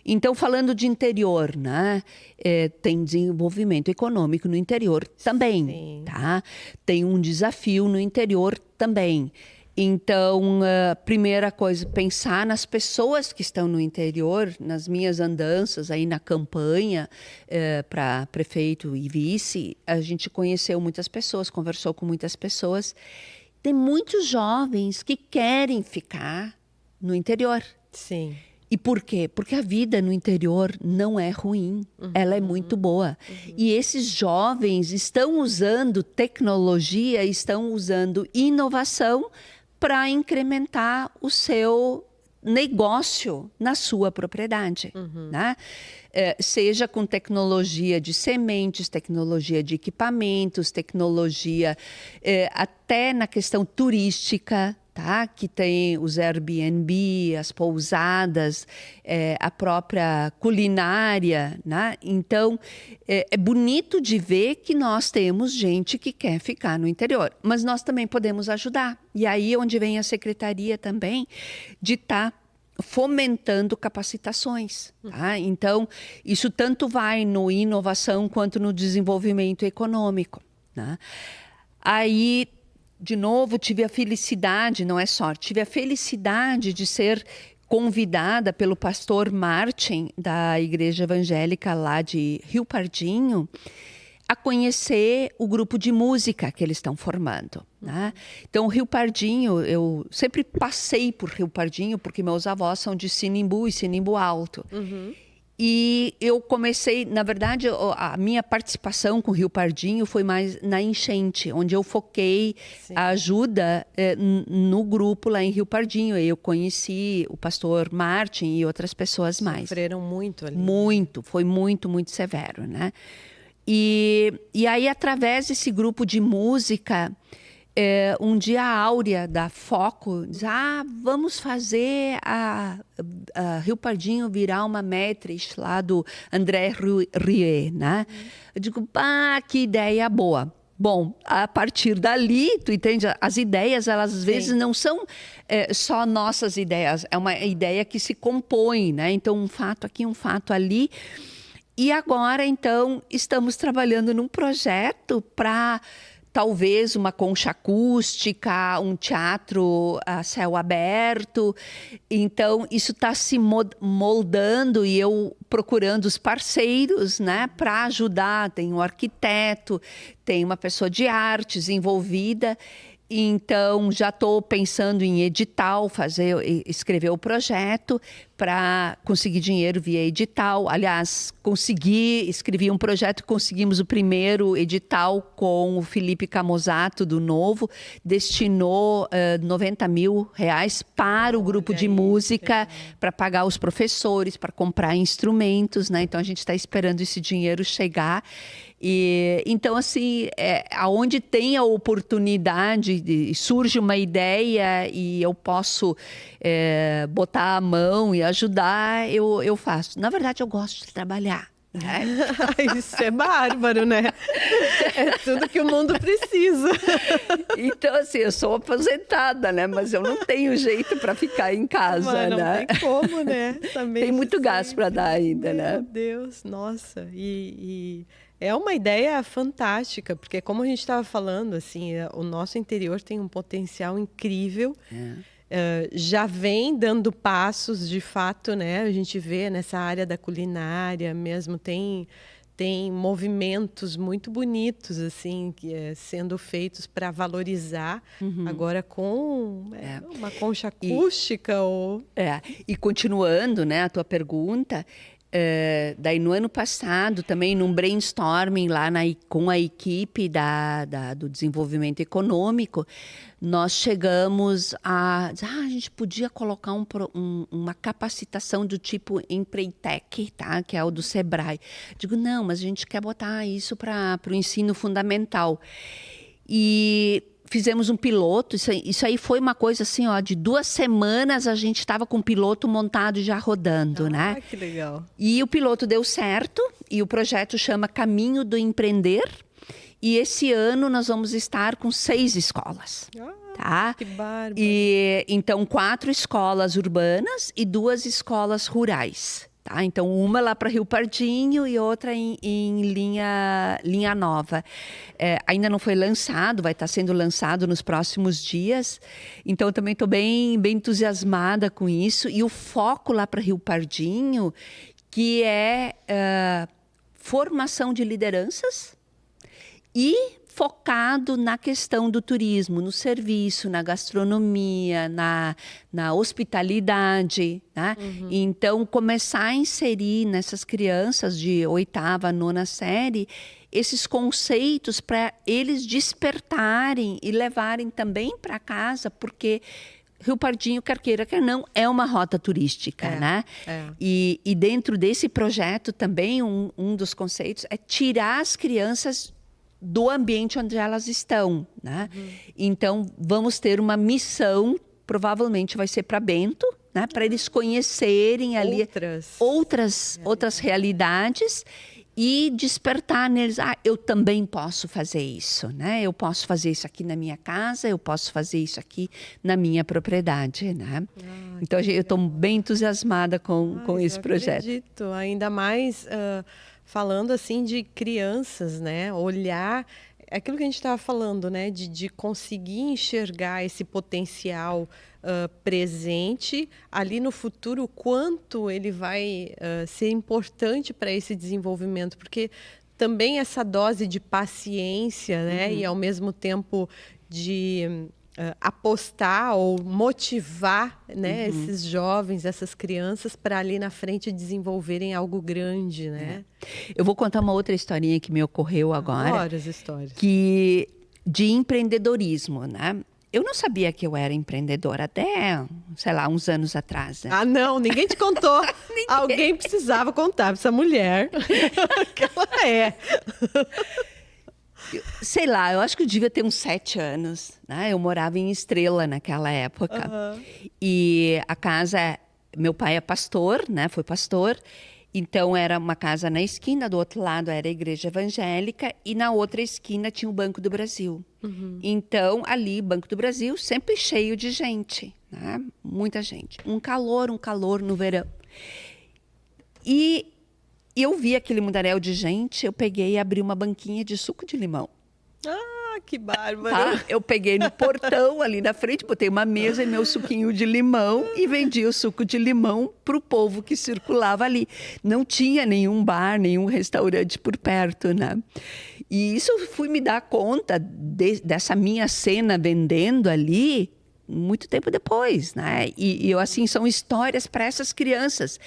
Então, falando de interior, né? Tem desenvolvimento econômico no interior também, tá? Tem um desafio no interior também. Então, a primeira coisa, pensar nas pessoas que estão no interior, nas minhas andanças aí na campanha para prefeito e vice, a gente conheceu muitas pessoas, conversou com muitas pessoas. Tem muitos jovens que querem ficar no interior. Sim. E por quê? Porque a vida no interior não é ruim, ela é muito boa. E esses jovens estão usando tecnologia, estão usando inovação para incrementar o seu negócio na sua propriedade, né? Seja com tecnologia de sementes, tecnologia de equipamentos, tecnologia até na questão turística, tá? Que tem os Airbnb, as pousadas, a própria culinária, né? Então, é bonito de ver que nós temos gente que quer ficar no interior, mas nós também podemos ajudar. E aí onde vem a secretaria também de estar fomentando capacitações, tá? Então, isso tanto vai no inovação quanto no desenvolvimento econômico, né? Aí, de novo, tive a felicidade, não é sorte, tive a felicidade de ser convidada pelo pastor Martin, da Igreja Evangélica lá de Rio Pardinho, a conhecer o grupo de música que eles estão formando, né? Então, Rio Pardinho, eu sempre passei por Rio Pardinho, porque meus avós são de Sinimbu e Sinimbu Alto. E eu comecei, na verdade, a minha participação com o Rio Pardinho foi mais na enchente, onde eu foquei a ajuda no grupo lá em Rio Pardinho. Eu conheci o pastor Martin e outras pessoas mais. Sofreram muito ali. Muito, foi muito, muito severo, né? E aí, através desse grupo de música, um dia a Áurea da Foco diz, vamos fazer a Rio Pardinho virar uma matriz lá do André Rieu, né? Eu digo, que ideia boa. Bom, a partir dali, tu entende? As ideias, elas às vezes não são só nossas ideias, é uma ideia que se compõe, né? Então, um fato aqui, um fato ali. E agora, então, estamos trabalhando num projeto para talvez uma concha acústica, um teatro a céu aberto. Então, isso está se moldando e eu procurando os parceiros, né, para ajudar. Tem um arquiteto, tem uma pessoa de artes envolvida. Então, já estou pensando em edital, escrever o projeto para conseguir dinheiro via edital. Aliás, escrevi um projeto, conseguimos o primeiro edital com o Felipe Camozato, do Novo, destinou R$90 mil para o grupo de música, para pagar os professores, para comprar instrumentos, né? Então, a gente está esperando esse dinheiro chegar. Então, assim, aonde tem a oportunidade, surge uma ideia e eu posso botar a mão e ajudar, eu faço. Na verdade, eu gosto de trabalhar. Né? Isso é bárbaro, né? É tudo que o mundo precisa. Então, assim, eu sou aposentada, né? Mas eu não tenho jeito para ficar em casa, mas não né? tem como, né? Também tem muito gasto para dar ainda, né? Meu Deus, nossa. E é uma ideia fantástica, porque como a gente estava falando, assim, o nosso interior tem um potencial incrível. Já vem dando passos, de fato, né? A gente vê nessa área da culinária mesmo, tem movimentos muito bonitos, assim, sendo feitos para valorizar, agora com uma concha acústica. E continuando, né, a tua pergunta, daí no ano passado, também num brainstorming lá com a equipe do desenvolvimento econômico, nós chegamos a gente podia colocar uma capacitação do tipo Empreitec, tá? Que é o do Sebrae. Digo, não, mas a gente quer botar isso para o ensino fundamental. E fizemos um piloto, isso aí foi uma coisa assim, de 2 semanas a gente estava com o piloto montado e já rodando, né? Que legal. E o piloto deu certo, e o projeto chama Caminho do Empreender, e esse ano nós vamos estar com 6 escolas. Tá? Que bárbaro. E então 4 escolas urbanas e 2 escolas rurais. Tá? Então, uma lá para Rio Pardinho e outra em Linha Nova. Ainda não foi lançado, vai estar sendo lançado nos próximos dias. Então, eu também estou bem entusiasmada com isso. E o foco lá para Rio Pardinho, que é formação de lideranças e focado na questão do turismo, no serviço, na gastronomia, na hospitalidade, né? Então, começar a inserir nessas crianças de 8ª, 9ª série esses conceitos para eles despertarem e levarem também para casa, porque Rio Pardinho, quer queira, quer não, é uma rota turística, né? E dentro desse projeto também, um dos conceitos é tirar as crianças do ambiente onde elas estão, né? Então, vamos ter uma missão, provavelmente vai ser para Bento, né? Para eles conhecerem ali outras realidades e despertar neles, eu também posso fazer isso, né? Eu posso fazer isso aqui na minha casa, eu posso fazer isso aqui na minha propriedade, né? Então, eu estou bem entusiasmada com esse projeto. Acredito, ainda mais falando assim de crianças, né? Olhar aquilo que a gente estava falando, né? De conseguir enxergar esse potencial presente ali no futuro, o quanto ele vai ser importante para esse desenvolvimento, porque também essa dose de paciência, né? E ao mesmo tempo de apostar ou motivar, né, esses jovens, essas crianças para ali na frente desenvolverem algo grande, né? Eu vou contar uma outra historinha que me ocorreu agora. Adoro as histórias. De empreendedorismo, né? Eu não sabia que eu era empreendedora até, sei lá, uns anos atrás. Né? Não, ninguém te contou. Alguém precisava contar para essa mulher que ela é. Sei lá, eu acho que eu devia ter uns 7 anos. Né? Eu morava em Estrela naquela época. E a casa, meu pai é pastor, né? Foi pastor. Então, era uma casa na esquina, do outro lado era a igreja evangélica e na outra esquina tinha o Banco do Brasil. Então, ali, Banco do Brasil, sempre cheio de gente, né? Muita gente. Um calor no verão. E eu vi aquele mundaréu de gente, eu peguei e abri uma banquinha de suco de limão. Que bárbaro. Tá? Eu peguei no portão ali na frente, botei uma mesa e meu suquinho de limão e vendi o suco de limão para o povo que circulava ali. Não tinha nenhum bar, nenhum restaurante por perto, né? E isso eu fui me dar conta dessa minha cena vendendo ali muito tempo depois, né? E eu, assim, são histórias para essas crianças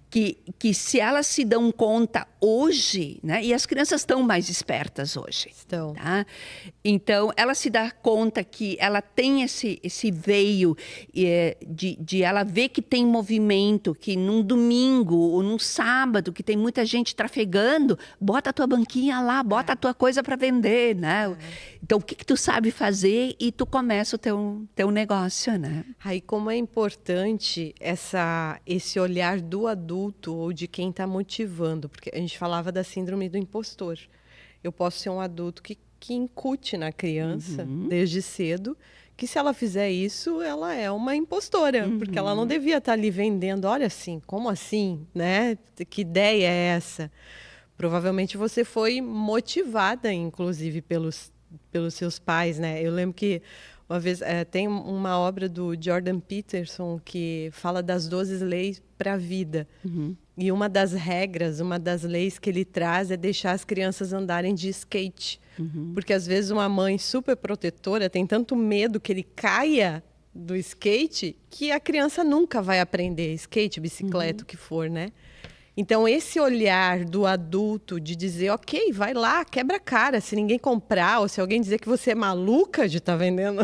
que se elas se dão conta hoje, né? E as crianças estão mais espertas hoje. Estão. Tá? Então, ela se dá conta que ela tem esse veio de ela ver que tem movimento, que num domingo ou num sábado, que tem muita gente trafegando, bota a tua banquinha lá, bota a tua coisa para vender, né? Então, o que tu sabe fazer e tu começa o teu negócio, né? Aí, como é importante esse olhar do adulto ou de quem está motivando, porque a gente falava da síndrome do impostor. Eu posso ser um adulto que incute na criança, desde cedo, que se ela fizer isso, ela é uma impostora, porque ela não devia estar ali vendendo, olha assim, como assim, né? Que ideia é essa? Provavelmente você foi motivada, inclusive, pelos seus pais, né? Eu lembro que uma vez tem uma obra do Jordan Peterson que fala das 12 leis para a vida. E uma das regras, uma das leis que ele traz é deixar as crianças andarem de skate. Porque às vezes uma mãe super protetora tem tanto medo que ele caia do skate que a criança nunca vai aprender skate, bicicleta, o que for, né? Então, esse olhar do adulto de dizer, ok, vai lá, quebra a cara. Se ninguém comprar ou se alguém dizer que você é maluca de estar vendendo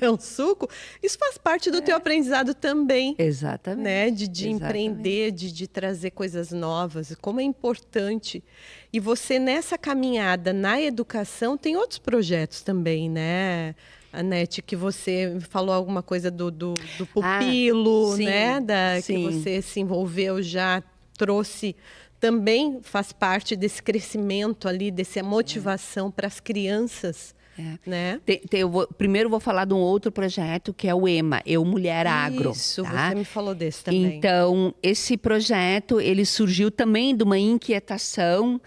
um suco, isso faz parte do teu aprendizado também. Exatamente. Né? De empreender, de trazer coisas novas. Como é importante. E você, nessa caminhada na educação, tem outros projetos também, né, Anete, que você falou alguma coisa do pupilo, sim, né? sim. Que você se envolveu já, trouxe, também faz parte desse crescimento ali, dessa motivação para as crianças, né? Primeiro vou falar de um outro projeto que é o EMA, Eu Mulher Agro. Isso, tá? você me falou desse também. Então, esse projeto, ele surgiu também de uma inquietação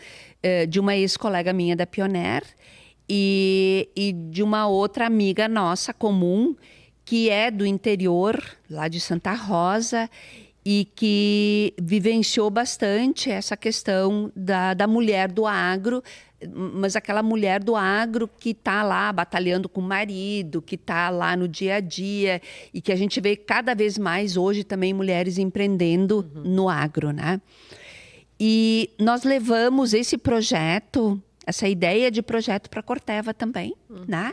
de uma ex-colega minha da Pioneer e de uma outra amiga nossa comum, que é do interior, lá de Santa Rosa, e que vivenciou bastante essa questão da mulher do agro, mas aquela mulher do agro que está lá batalhando com o marido, que está lá no dia a dia, e que a gente vê cada vez mais hoje também mulheres empreendendo no agro, né? E nós levamos esse projeto, essa ideia de projeto para Corteva também, né?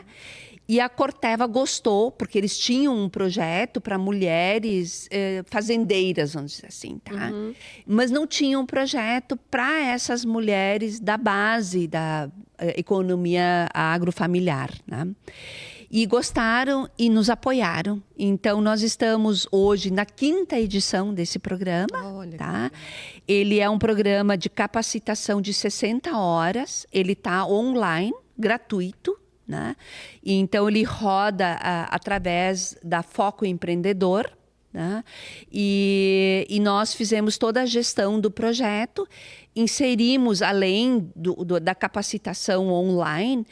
E a Corteva gostou, porque eles tinham um projeto para mulheres fazendeiras, vamos dizer assim, tá? Mas não tinham um projeto para essas mulheres da base da economia agrofamiliar, né? E gostaram e nos apoiaram. Então, nós estamos hoje na 5ª edição desse programa. Olha, tá? Ele é um programa de capacitação de 60 horas. Ele está online, gratuito. Né? E então, ele roda através da Foco Empreendedor. Né? E nós fizemos toda a gestão do projeto, inserimos, além da capacitação online,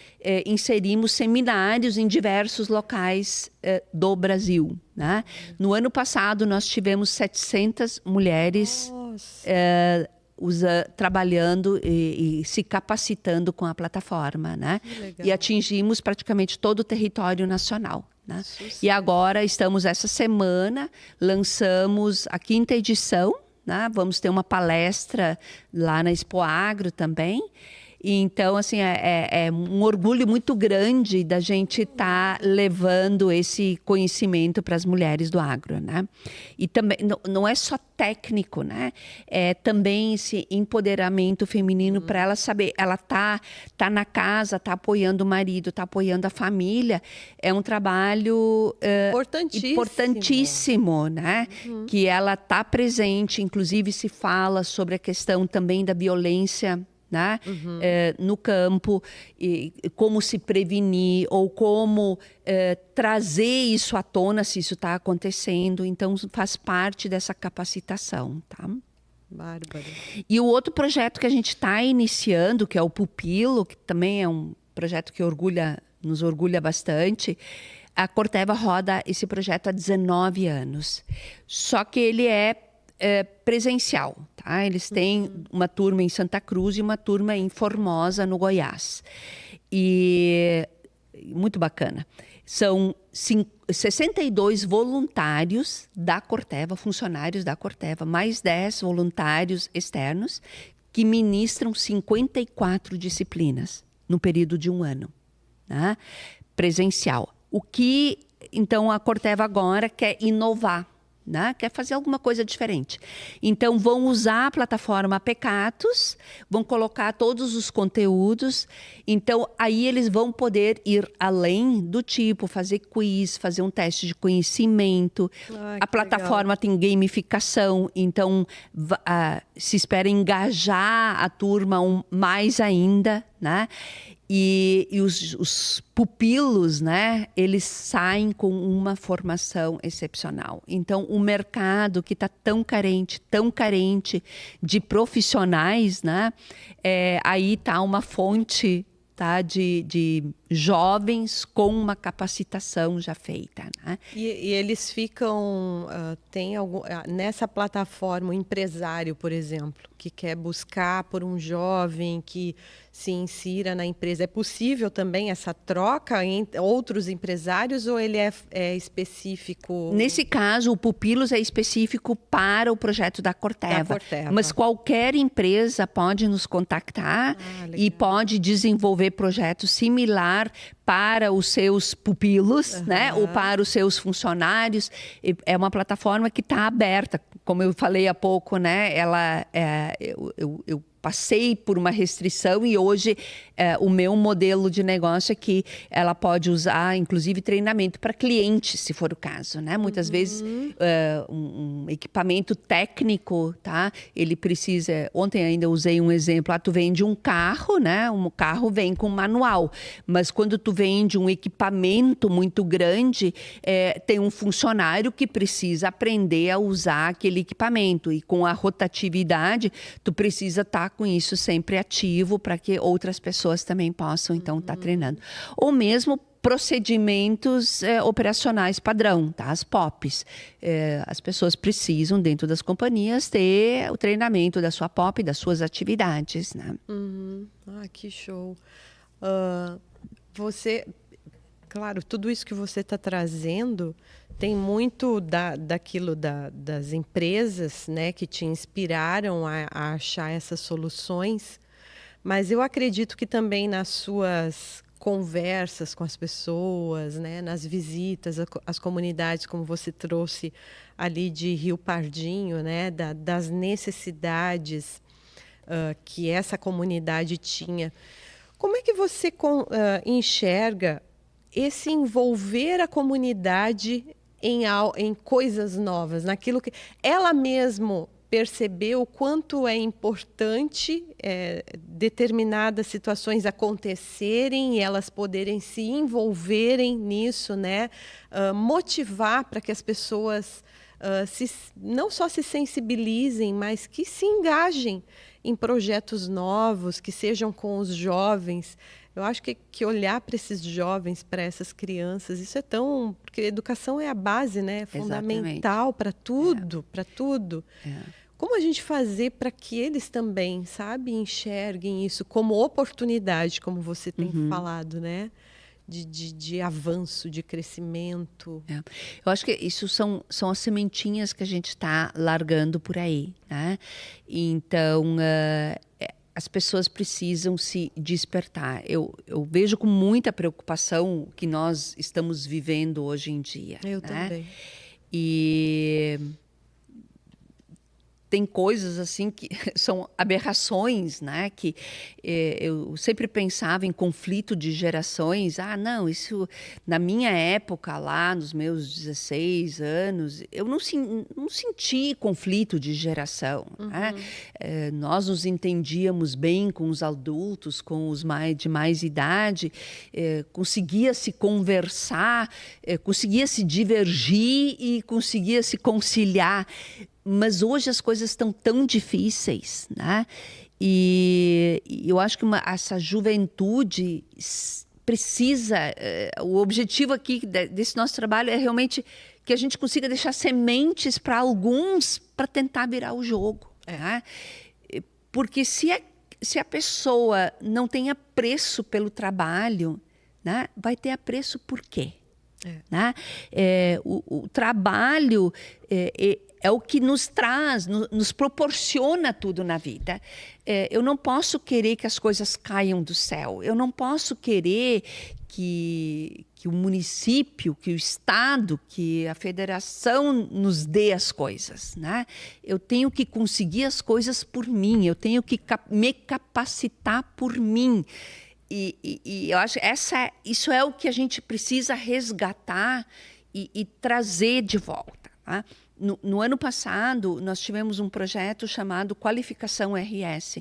inserimos seminários em diversos locais do Brasil. Né? No ano passado, nós tivemos 700 mulheres trabalhando e se capacitando com a plataforma. Né? E atingimos praticamente todo o território nacional. Né? E agora estamos essa semana, lançamos a 5ª edição, né? Vamos ter uma palestra lá na Expo Agro também. E então, assim, é um orgulho muito grande da gente estar levando esse conhecimento para as mulheres do agro, né? E também, não é só técnico, né? É também esse empoderamento feminino para ela saber, ela tá na casa, tá apoiando o marido, tá apoiando a família. É um trabalho importantíssimo, né? Que ela tá presente, inclusive se fala sobre a questão também da violência, né? No campo, e como se prevenir ou como trazer isso à tona se isso está acontecendo. Então, faz parte dessa capacitação. Tá? Bárbaro. E o outro projeto que a gente está iniciando, que é o Pupilo, que também é um projeto que nos orgulha bastante. A Corteva roda esse projeto há 19 anos. Só que ele é presencial, tá? Eles têm uma turma em Santa Cruz e uma turma em Formosa, no Goiás. E muito bacana. São 62 voluntários da Corteva, funcionários da Corteva, mais 10 voluntários externos que ministram 54 disciplinas no período de um ano, né? Presencial. O que, então, a Corteva agora quer inovar, né? Quer fazer alguma coisa diferente. Então, vão usar a plataforma Pecatus, vão colocar todos os conteúdos. Então, aí eles vão poder ir além do tipo, fazer quiz, fazer um teste de conhecimento. A plataforma tem gamificação, então se espera engajar a turma mais ainda, né? E os pupilos, né, eles saem com uma formação excepcional. Então, o mercado que está tão carente de profissionais, né, aí está uma fonte, tá, de jovens com uma capacitação já feita. Né? E eles ficam, nessa plataforma, o empresário, por exemplo, que quer buscar por um jovem que se insira na empresa. É possível também essa troca entre outros empresários ou ele é específico? Nesse caso, o Pupilos é específico para o projeto da Corteva. Mas qualquer empresa pode nos contactar e pode desenvolver projeto similar para os seus pupilos, né? Ou para os seus funcionários. É uma plataforma que está aberta. Como eu falei há pouco, né? Eu passei por uma restrição e hoje o meu modelo de negócio é que ela pode usar, inclusive, treinamento para clientes, se for o caso, né? Muitas vezes um equipamento técnico, tá? Ele precisa... Ontem ainda usei um exemplo. Tu vende um carro, né? Um carro vem com manual, mas quando tu vende um equipamento muito grande, tem um funcionário que precisa aprender a usar aquele equipamento e com a rotatividade, tu precisa estar com isso sempre ativo para que outras pessoas também possam, então, estar treinando. Ou mesmo procedimentos operacionais padrão, tá? As POPs. As pessoas precisam, dentro das companhias, ter o treinamento da sua POP, das suas atividades, né? Que show. Claro, tudo isso que você está trazendo tem muito daquilo das empresas, né, que te inspiraram a achar essas soluções, mas eu acredito que também nas suas conversas com as pessoas, né, nas visitas às comunidades, como você trouxe ali de Rio Pardinho, né, das necessidades que essa comunidade tinha. Como é que você enxerga esse envolver a comunidade em coisas novas, naquilo que ela mesmo percebeu o quanto é importante determinadas situações acontecerem e elas poderem se envolverem nisso, né? Motivar para que as pessoas não só se sensibilizem, mas que se engajem em projetos novos, que sejam com os jovens. Eu acho que olhar para esses jovens, para essas crianças, isso é tão... Porque a educação é a base, né? É fundamental para tudo, para tudo. Como a gente fazer para que eles também, sabe, enxerguem isso como oportunidade, como você tem falado, né? De avanço, de crescimento. Eu acho que isso são as sementinhas que a gente está largando por aí, né? Então, as pessoas precisam se despertar. Eu vejo com muita preocupação o que nós estamos vivendo hoje em dia. Eu também. E tem coisas assim que são aberrações, né? Que eu sempre pensava em conflito de gerações. Não, isso na minha época lá, nos meus 16 anos, eu não senti conflito de geração. Né? Nós nos entendíamos bem com os adultos, com os de mais idade, conseguia se conversar, conseguia se divergir e conseguia se conciliar. Mas hoje as coisas estão tão difíceis, né? E eu acho que essa juventude precisa... o objetivo aqui desse nosso trabalho é realmente que a gente consiga deixar sementes para alguns para tentar virar o jogo. Né? Porque se a pessoa não tem apreço pelo trabalho, né? Vai ter apreço por quê? Né? O trabalho... é o que nos traz, nos proporciona tudo na vida. Eu não posso querer que as coisas caiam do céu. Eu não posso querer que o município, que o Estado, que a federação nos dê as coisas. Né? Eu tenho que conseguir as coisas por mim. Eu tenho que me capacitar por mim. E eu acho que isso é o que a gente precisa resgatar e trazer de volta. Tá? No ano passado, nós tivemos um projeto chamado Qualificação RS.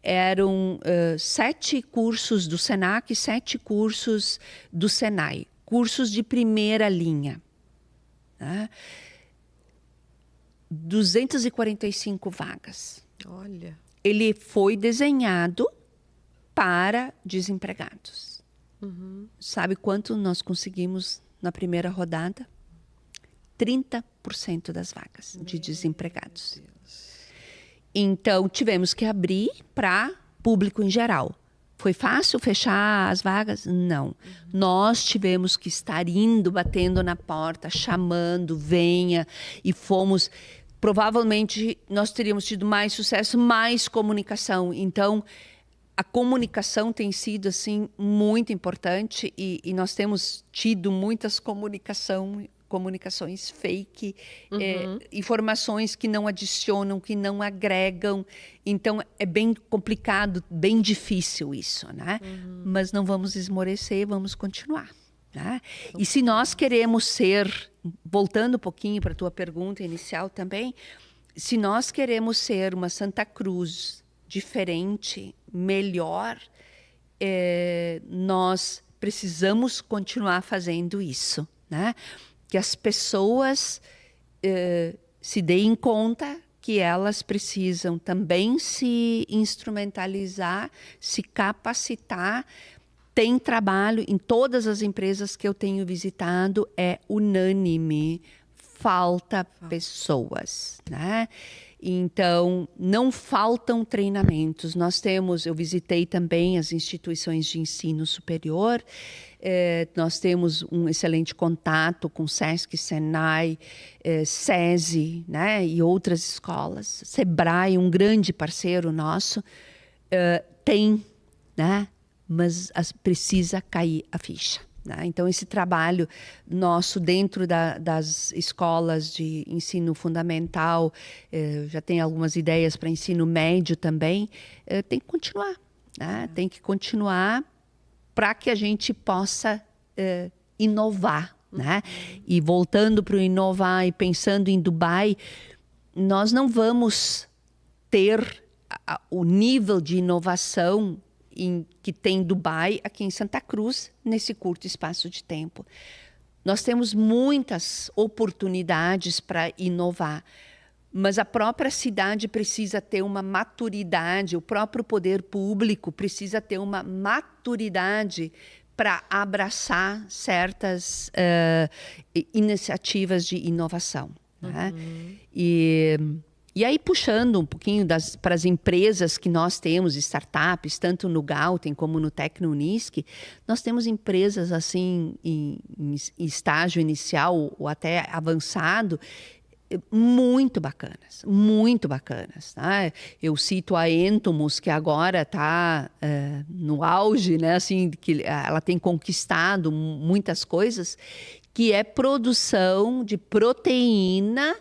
Eram 7 cursos do SENAC e 7 cursos do SENAI. Cursos de primeira linha. Né? 245 vagas. Olha. Ele foi desenhado para desempregados. Sabe quanto nós conseguimos na primeira rodada? 30% das vagas de desempregados. Então, tivemos que abrir para público em geral. Foi fácil fechar as vagas? Não. Nós tivemos que estar indo, batendo na porta, chamando, venha, e fomos... Provavelmente, nós teríamos tido mais sucesso, mais comunicação. Então, a comunicação tem sido assim muito importante e nós temos tido muitas comunicações fake, informações que não adicionam, que não agregam. Então, é bem complicado, bem difícil isso, né? Mas não vamos esmorecer, vamos continuar. Né? E se nós queremos ser, voltando um pouquinho para a tua pergunta inicial também, se nós queremos ser uma Santa Cruz diferente, melhor, nós precisamos continuar fazendo isso, né? Que as pessoas se deem conta que elas precisam também se instrumentalizar, se capacitar. Tem trabalho em todas as empresas que eu tenho visitado, é unânime, falta pessoas, né? Então, não faltam treinamentos. Eu visitei também as instituições de ensino superior, nós temos um excelente contato com SESC, SENAI, SESI, né, e outras escolas. SEBRAE, um grande parceiro nosso, tem, né, mas precisa cair a ficha. Né? Então, esse trabalho nosso dentro das escolas de ensino fundamental, já tem algumas ideias para ensino médio também, tem que continuar. Né? Tem que continuar para que a gente possa inovar. Né? E voltando para o inovar e pensando em Dubai, nós não vamos ter o nível de inovação que tem Dubai aqui em Santa Cruz nesse curto espaço de tempo. Nós temos muitas oportunidades para inovar, mas a própria cidade precisa ter uma maturidade, o próprio poder público precisa ter uma maturidade para abraçar certas iniciativas de inovação. Né? E aí, puxando um pouquinho para as empresas que nós temos, startups, tanto no Galten como no Tecnounisk, nós temos empresas assim em estágio inicial ou até avançado, muito bacanas, muito bacanas. Tá? Eu cito a Entomos, que agora está no auge, né? Assim, que ela tem conquistado muitas coisas, que é produção de proteína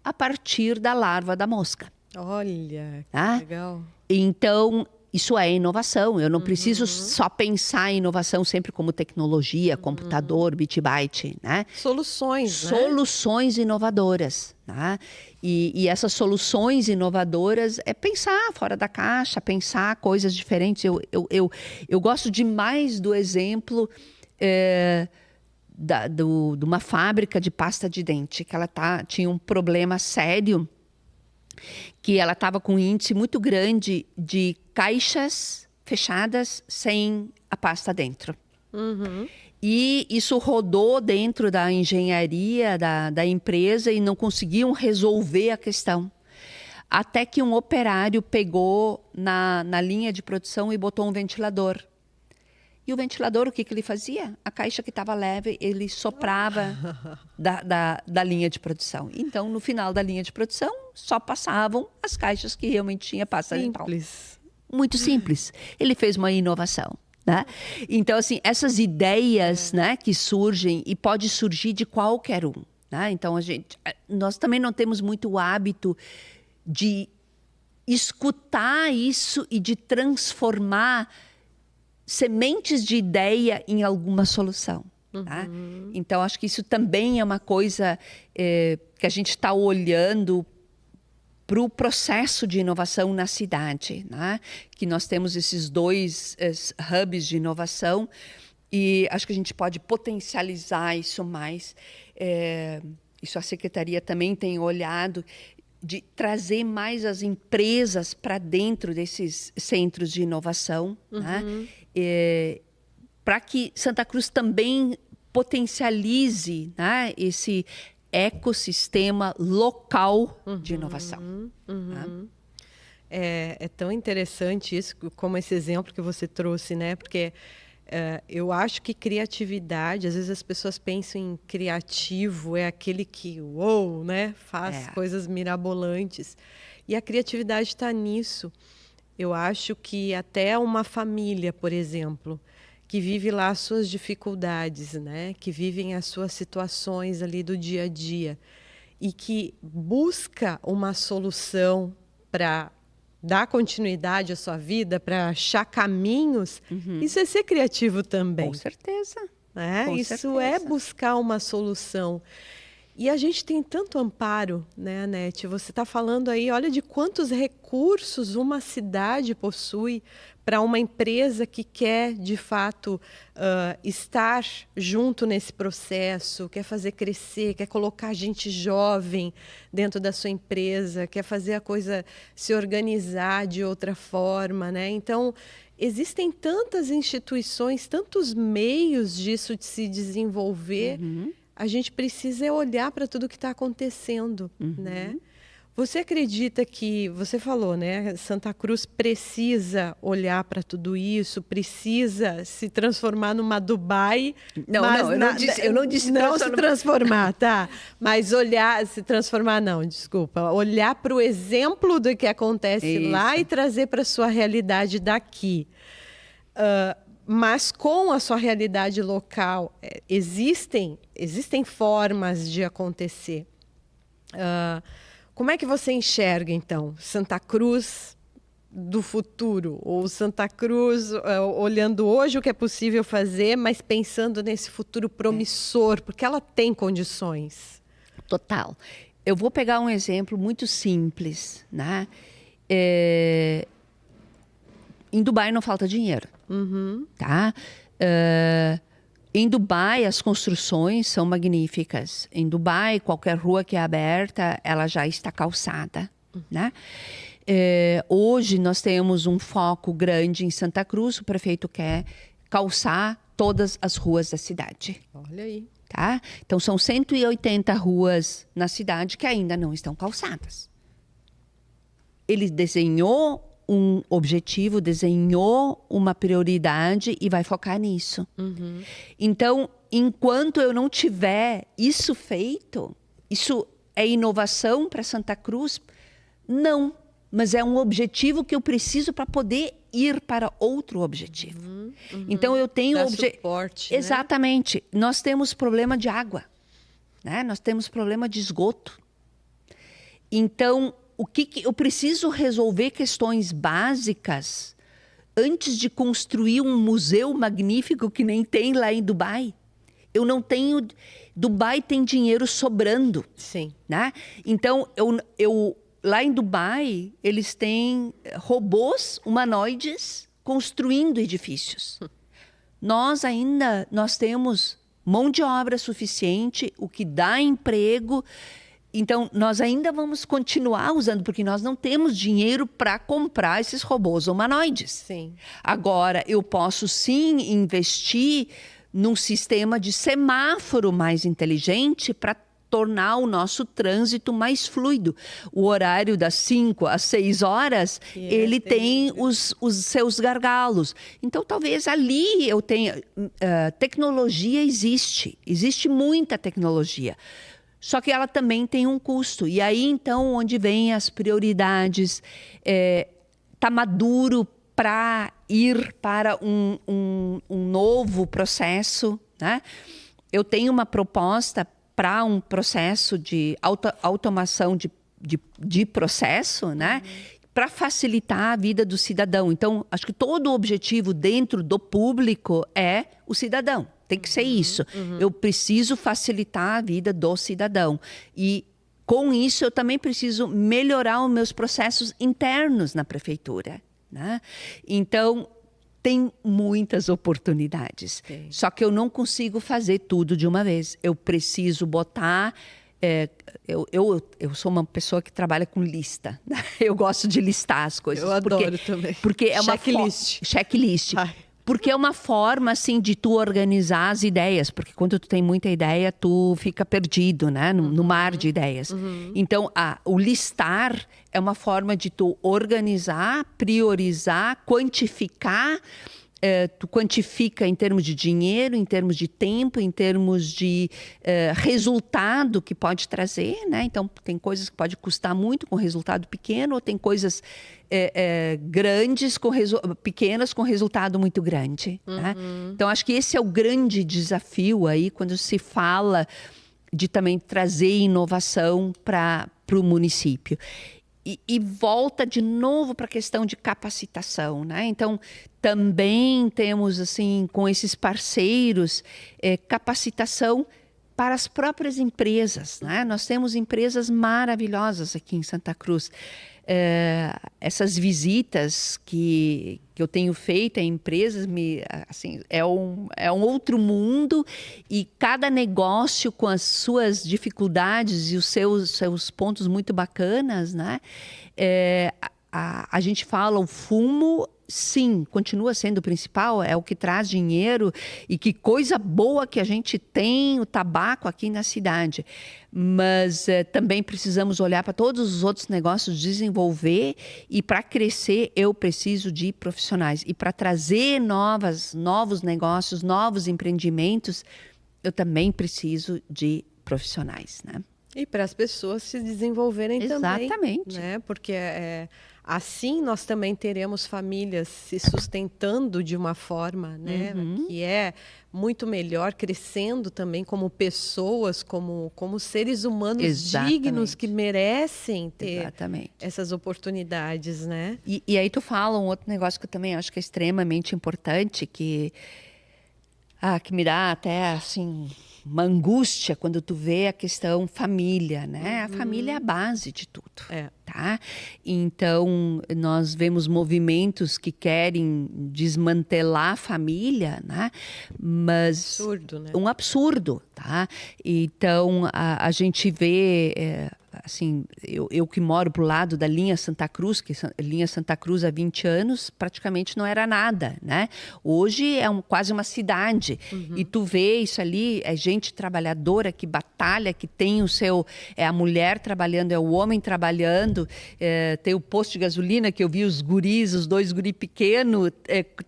a partir da larva da mosca. Olha, que legal. Então, isso é inovação. Eu não preciso só pensar em inovação sempre como tecnologia, computador, bit-byte. Né? Soluções inovadoras. Né? E essas soluções inovadoras é pensar fora da caixa, pensar coisas diferentes. Eu gosto demais do exemplo de uma fábrica de pasta de dente, que ela tinha um problema sério, que ela estava com um índice muito grande de caixas fechadas sem a pasta dentro. E isso rodou dentro da engenharia da empresa e não conseguiam resolver a questão. Até que um operário pegou na linha de produção e botou um ventilador. E o ventilador, o que ele fazia? A caixa que estava leve, ele soprava da linha de produção. Então, no final da linha de produção, só passavam as caixas que realmente tinha pasta dental. Simples. Muito simples. Ele fez uma inovação. Né? Então, assim, essas ideias né, que surgem, e pode surgir de qualquer um. Né? Então, nós também não temos muito o hábito de escutar isso e de transformar sementes de ideia em alguma solução. Tá? Então, acho que isso também é uma coisa que a gente está olhando para o processo de inovação na cidade. Né? Que nós temos esses 2 hubs de inovação e acho que a gente pode potencializar isso mais. Isso a Secretaria também tem olhado, de trazer mais as empresas para dentro desses centros de inovação, né? Para que Santa Cruz também potencialize né, esse ecossistema local de inovação. Tá? É tão interessante isso, como esse exemplo que você trouxe, né? Porque eu acho que criatividade, às vezes as pessoas pensam em criativo, é aquele que, né? Faz coisas mirabolantes. E a criatividade está nisso. Eu acho que até uma família, por exemplo, que vive lá as suas dificuldades, né? Que vivem as suas situações ali do dia a dia e que busca uma solução para dar continuidade à sua vida, para achar caminhos, isso é ser criativo também. Com certeza. Né? Com isso certeza. É buscar uma solução. E a gente tem tanto amparo, né, Anete? Você está falando aí, olha de quantos recursos uma cidade possui para uma empresa que quer, de fato, estar junto nesse processo, quer fazer crescer, quer colocar gente jovem dentro da sua empresa, quer fazer a coisa se organizar de outra forma, né? Então, existem tantas instituições, tantos meios disso de se desenvolver. A gente precisa olhar para tudo que está acontecendo, né? Você acredita que, você falou, né? Santa Cruz precisa olhar para tudo isso, precisa se transformar numa Dubai. Eu não disse não se transformar, tá? Mas se transformar não, desculpa. Olhar para o exemplo do que acontece lá e trazer para a sua realidade daqui. Mas com a sua realidade local, existem formas de acontecer. Como é que você enxerga, então, Santa Cruz do futuro? Ou Santa Cruz olhando hoje o que é possível fazer, mas pensando nesse futuro promissor, porque ela tem condições. Total. Eu vou pegar um exemplo muito simples, né? Em Dubai não falta dinheiro, tá? Em Dubai as construções são magníficas. Em Dubai qualquer rua que é aberta, ela já está calçada, né? Hoje nós temos um foco grande em Santa Cruz. O prefeito quer calçar todas as ruas da cidade. Olha aí. Tá? Então são 180 ruas na cidade que ainda não estão calçadas. Ele desenhou um objetivo, desenhou uma prioridade e vai focar nisso. Então, enquanto eu não tiver isso feito, isso é inovação para Santa Cruz? Não, mas é um objetivo que eu preciso para poder ir para outro objetivo. Então eu tenho suporte, né? Exatamente. Nós temos problema de água, né? Nós temos problema de esgoto. Então, o que eu preciso resolver questões básicas antes de construir um museu magnífico que nem tem lá em Dubai. Eu não tenho... Dubai tem dinheiro sobrando. Sim. Né? Então, lá em Dubai, eles têm robôs humanoides construindo edifícios. Nós temos mão de obra suficiente, o que dá emprego. Então, nós ainda vamos continuar usando, porque nós não temos dinheiro para comprar esses robôs humanoides. Sim. Agora, eu posso sim investir num sistema de semáforo mais inteligente para tornar o nosso trânsito mais fluido. O horário das 5 às 6 horas, ele tem os seus gargalos. Então, talvez ali eu tenha... tecnologia existe muita tecnologia. Só que ela também tem um custo. E aí, então, onde vem as prioridades? Está maduro para ir para um novo processo, né? Eu tenho uma proposta para um processo de automação de processo, né? Para facilitar a vida do cidadão. Então, acho que todo o objetivo dentro do público é o cidadão. Tem que ser isso. Eu preciso facilitar a vida do cidadão. E, com isso, eu também preciso melhorar os meus processos internos na prefeitura, né? Então, tem muitas oportunidades. Sim. Só que eu não consigo fazer tudo de uma vez. Eu preciso botar... Eu sou uma pessoa que trabalha com lista. Eu gosto de listar as coisas. Eu adoro também. Porque é uma checklist. Porque é uma forma, assim, de tu organizar as ideias. Porque quando tu tem muita ideia, tu fica perdido, né? No mar de ideias. Então, o listar é uma forma de tu organizar, priorizar, quantificar. Tu quantifica em termos de dinheiro, em termos de tempo, em termos de resultado que pode trazer, né? Então, tem coisas que pode custar muito com resultado pequeno, ou tem coisas grandes, pequenas com resultado muito grande. Né? Então, acho que esse é o grande desafio aí, quando se fala de também trazer inovação para o município. E volta de novo para a questão de capacitação, né? Então, também temos, assim, com esses parceiros, capacitação para as próprias empresas, né? Nós temos empresas maravilhosas aqui em Santa Cruz. Essas visitas que eu tenho feito a empresas, assim, é um outro mundo, e cada negócio com as suas dificuldades e os seus pontos muito bacanas, né? A gente fala, o fumo, sim, continua sendo o principal, é o que traz dinheiro, e que coisa boa que a gente tem o tabaco aqui na cidade. Mas também precisamos olhar para todos os outros negócios, desenvolver, e para crescer eu preciso de profissionais. E para trazer novos negócios, novos empreendimentos, eu também preciso de profissionais, né? E para as pessoas se desenvolverem também. Exatamente. Né? Porque assim nós também teremos famílias se sustentando de uma forma, né? Que é muito melhor, crescendo também como pessoas, como seres humanos dignos que merecem ter essas oportunidades, né? E aí tu fala um outro negócio que eu também acho que é extremamente importante, que me dá até assim uma angústia quando tu vê a questão família, né? A família é a base de tudo, tá? Então, nós vemos movimentos que querem desmantelar a família, né? Mas absurdo, né? Um absurdo, tá? Então, a gente vê... assim, eu que moro pro lado da linha Santa Cruz, que linha Santa Cruz há 20 anos, praticamente não era nada, né? Hoje é quase uma cidade. E tu vê isso ali, é gente trabalhadora que batalha, que tem o seu... É a mulher trabalhando, é o homem trabalhando, tem o posto de gasolina, que eu vi os guris, os 2 guris pequenos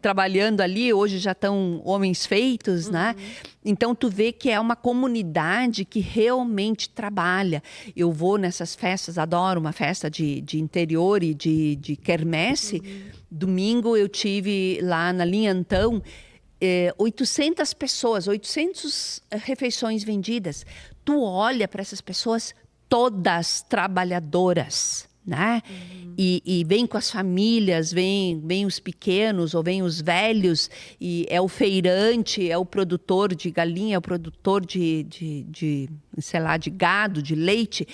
trabalhando ali, hoje já estão homens feitos, né? Então, tu vê que é uma comunidade que realmente trabalha. Eu vou nessas festas, adoro uma festa de interior e de quermesse. Domingo eu tive lá na linha Antão, 800 pessoas, 800 refeições vendidas. Tu olha para essas pessoas, todas trabalhadoras, né? E vem com as famílias, vem os pequenos ou vem os velhos, e é o feirante, é o produtor de galinha, é o produtor sei lá, de gado, de leite.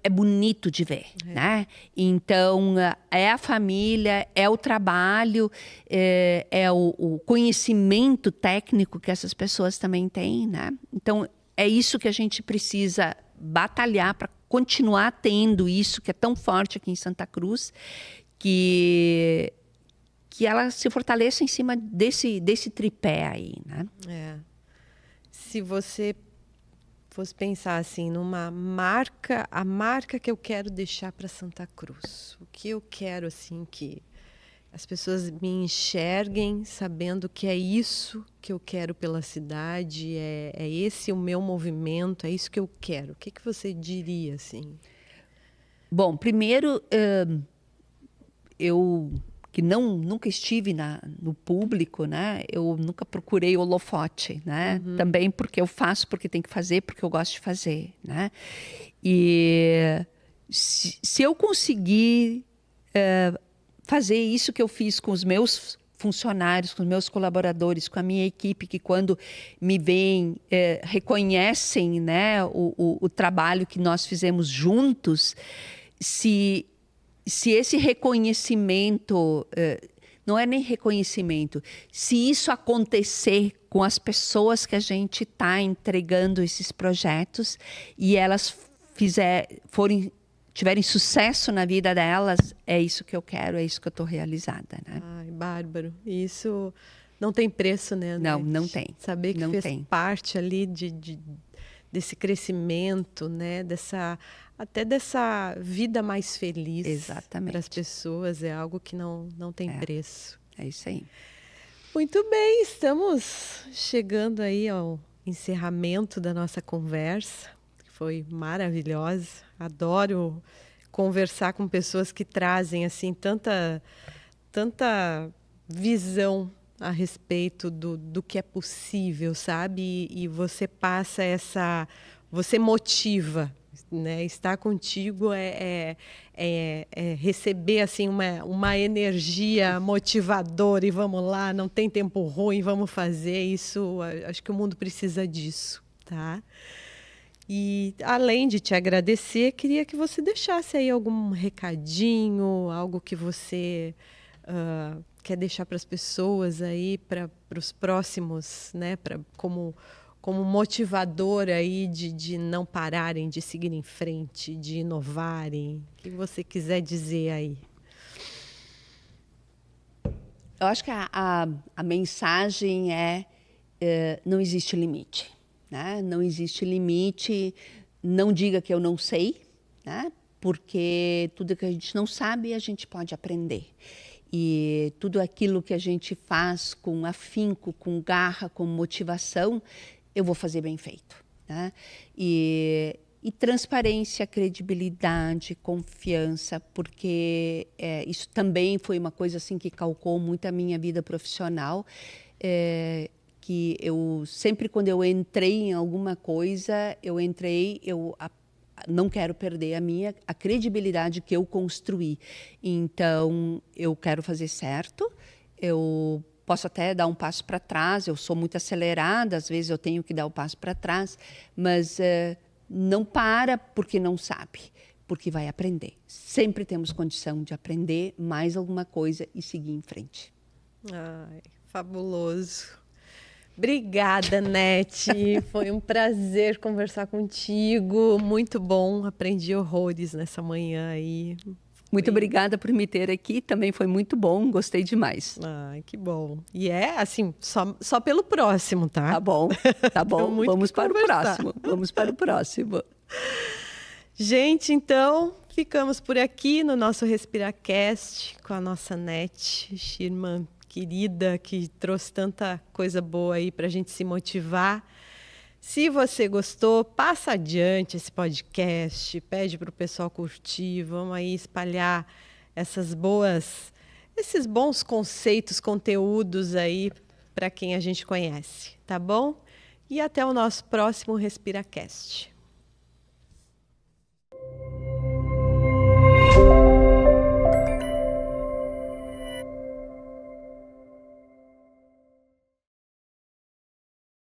É bonito de ver, né? Então, é a família, é o trabalho, é o conhecimento técnico que essas pessoas também têm, né? Então, é isso que a gente precisa batalhar para continuar tendo isso que é tão forte aqui em Santa Cruz, que ela se fortaleça em cima desse tripé aí, né? Se você fosse pensar assim numa marca, a marca que eu quero deixar para Santa Cruz, o que eu quero assim que as pessoas me enxerguem sabendo que é isso que eu quero pela cidade, é esse o meu movimento, é isso que eu quero. O que você diria assim? Bom, primeiro, eu que nunca estive no público, né? Eu nunca procurei holofote, né? Também porque eu faço porque tem que fazer, porque eu gosto de fazer, né? E se eu conseguir fazer isso que eu fiz com os meus funcionários, com os meus colaboradores, com a minha equipe, que quando me veem, reconhecem, né, o trabalho que nós fizemos juntos, se esse reconhecimento, não é nem reconhecimento, se isso acontecer com as pessoas que a gente está entregando esses projetos e elas tiverem sucesso na vida delas, é isso que eu quero, é isso que eu estou realizada, né? Ai, bárbaro. Isso não tem preço, né, Anete? Não tem. Saber que não fez tem. parte ali desse crescimento, né? Até dessa vida mais feliz para as pessoas, é algo que não tem preço. É isso aí. Muito bem, estamos chegando aí ao encerramento da nossa conversa, que foi maravilhosa. Adoro conversar com pessoas que trazem assim tanta visão a respeito do que é possível, sabe? E você passa você motiva, né? Estar contigo é receber assim uma energia motivadora e vamos lá, não tem tempo ruim, vamos fazer isso. Acho que o mundo precisa disso, tá? E além de te agradecer, queria que você deixasse aí algum recadinho, algo que você quer deixar para as pessoas aí, para os próximos, né? Como motivador aí de não pararem, de seguir em frente, de inovarem. O que você quiser dizer aí? Eu acho que a mensagem não existe limite, né? Não existe limite, não diga que eu não sei, né? Porque tudo que a gente não sabe, a gente pode aprender. E tudo aquilo que a gente faz com afinco, com garra, com motivação, eu vou fazer bem feito, né? E E transparência, credibilidade, confiança, porque isso também foi uma coisa assim que calcou muito a minha vida profissional, que eu sempre quando eu entrei em alguma coisa, eu não quero perder a credibilidade que eu construí. Então, eu quero fazer certo, eu posso até dar um passo para trás, eu sou muito acelerada, às vezes eu tenho que dar o passo para trás, mas não para porque não sabe, porque vai aprender. Sempre temos condição de aprender mais alguma coisa e seguir em frente. Ai, fabuloso. Obrigada, Nete. Foi um prazer conversar contigo. Muito bom. Aprendi horrores nessa manhã aí. Muito obrigada por me ter aqui. Também foi muito bom. Gostei demais. Ai, que bom. E assim, só pelo próximo, tá? Tá bom, tá bom. Vamos para o próximo. Vamos para o próximo. Gente, então, ficamos por aqui no nosso RespiraCast com a nossa Nete Schirman, querida, que trouxe tanta coisa boa aí para a gente se motivar. Se você gostou, passa adiante esse podcast, pede para o pessoal curtir, vamos aí espalhar esses bons conceitos, conteúdos aí para quem a gente conhece, tá bom? E até o nosso próximo RespiraCast.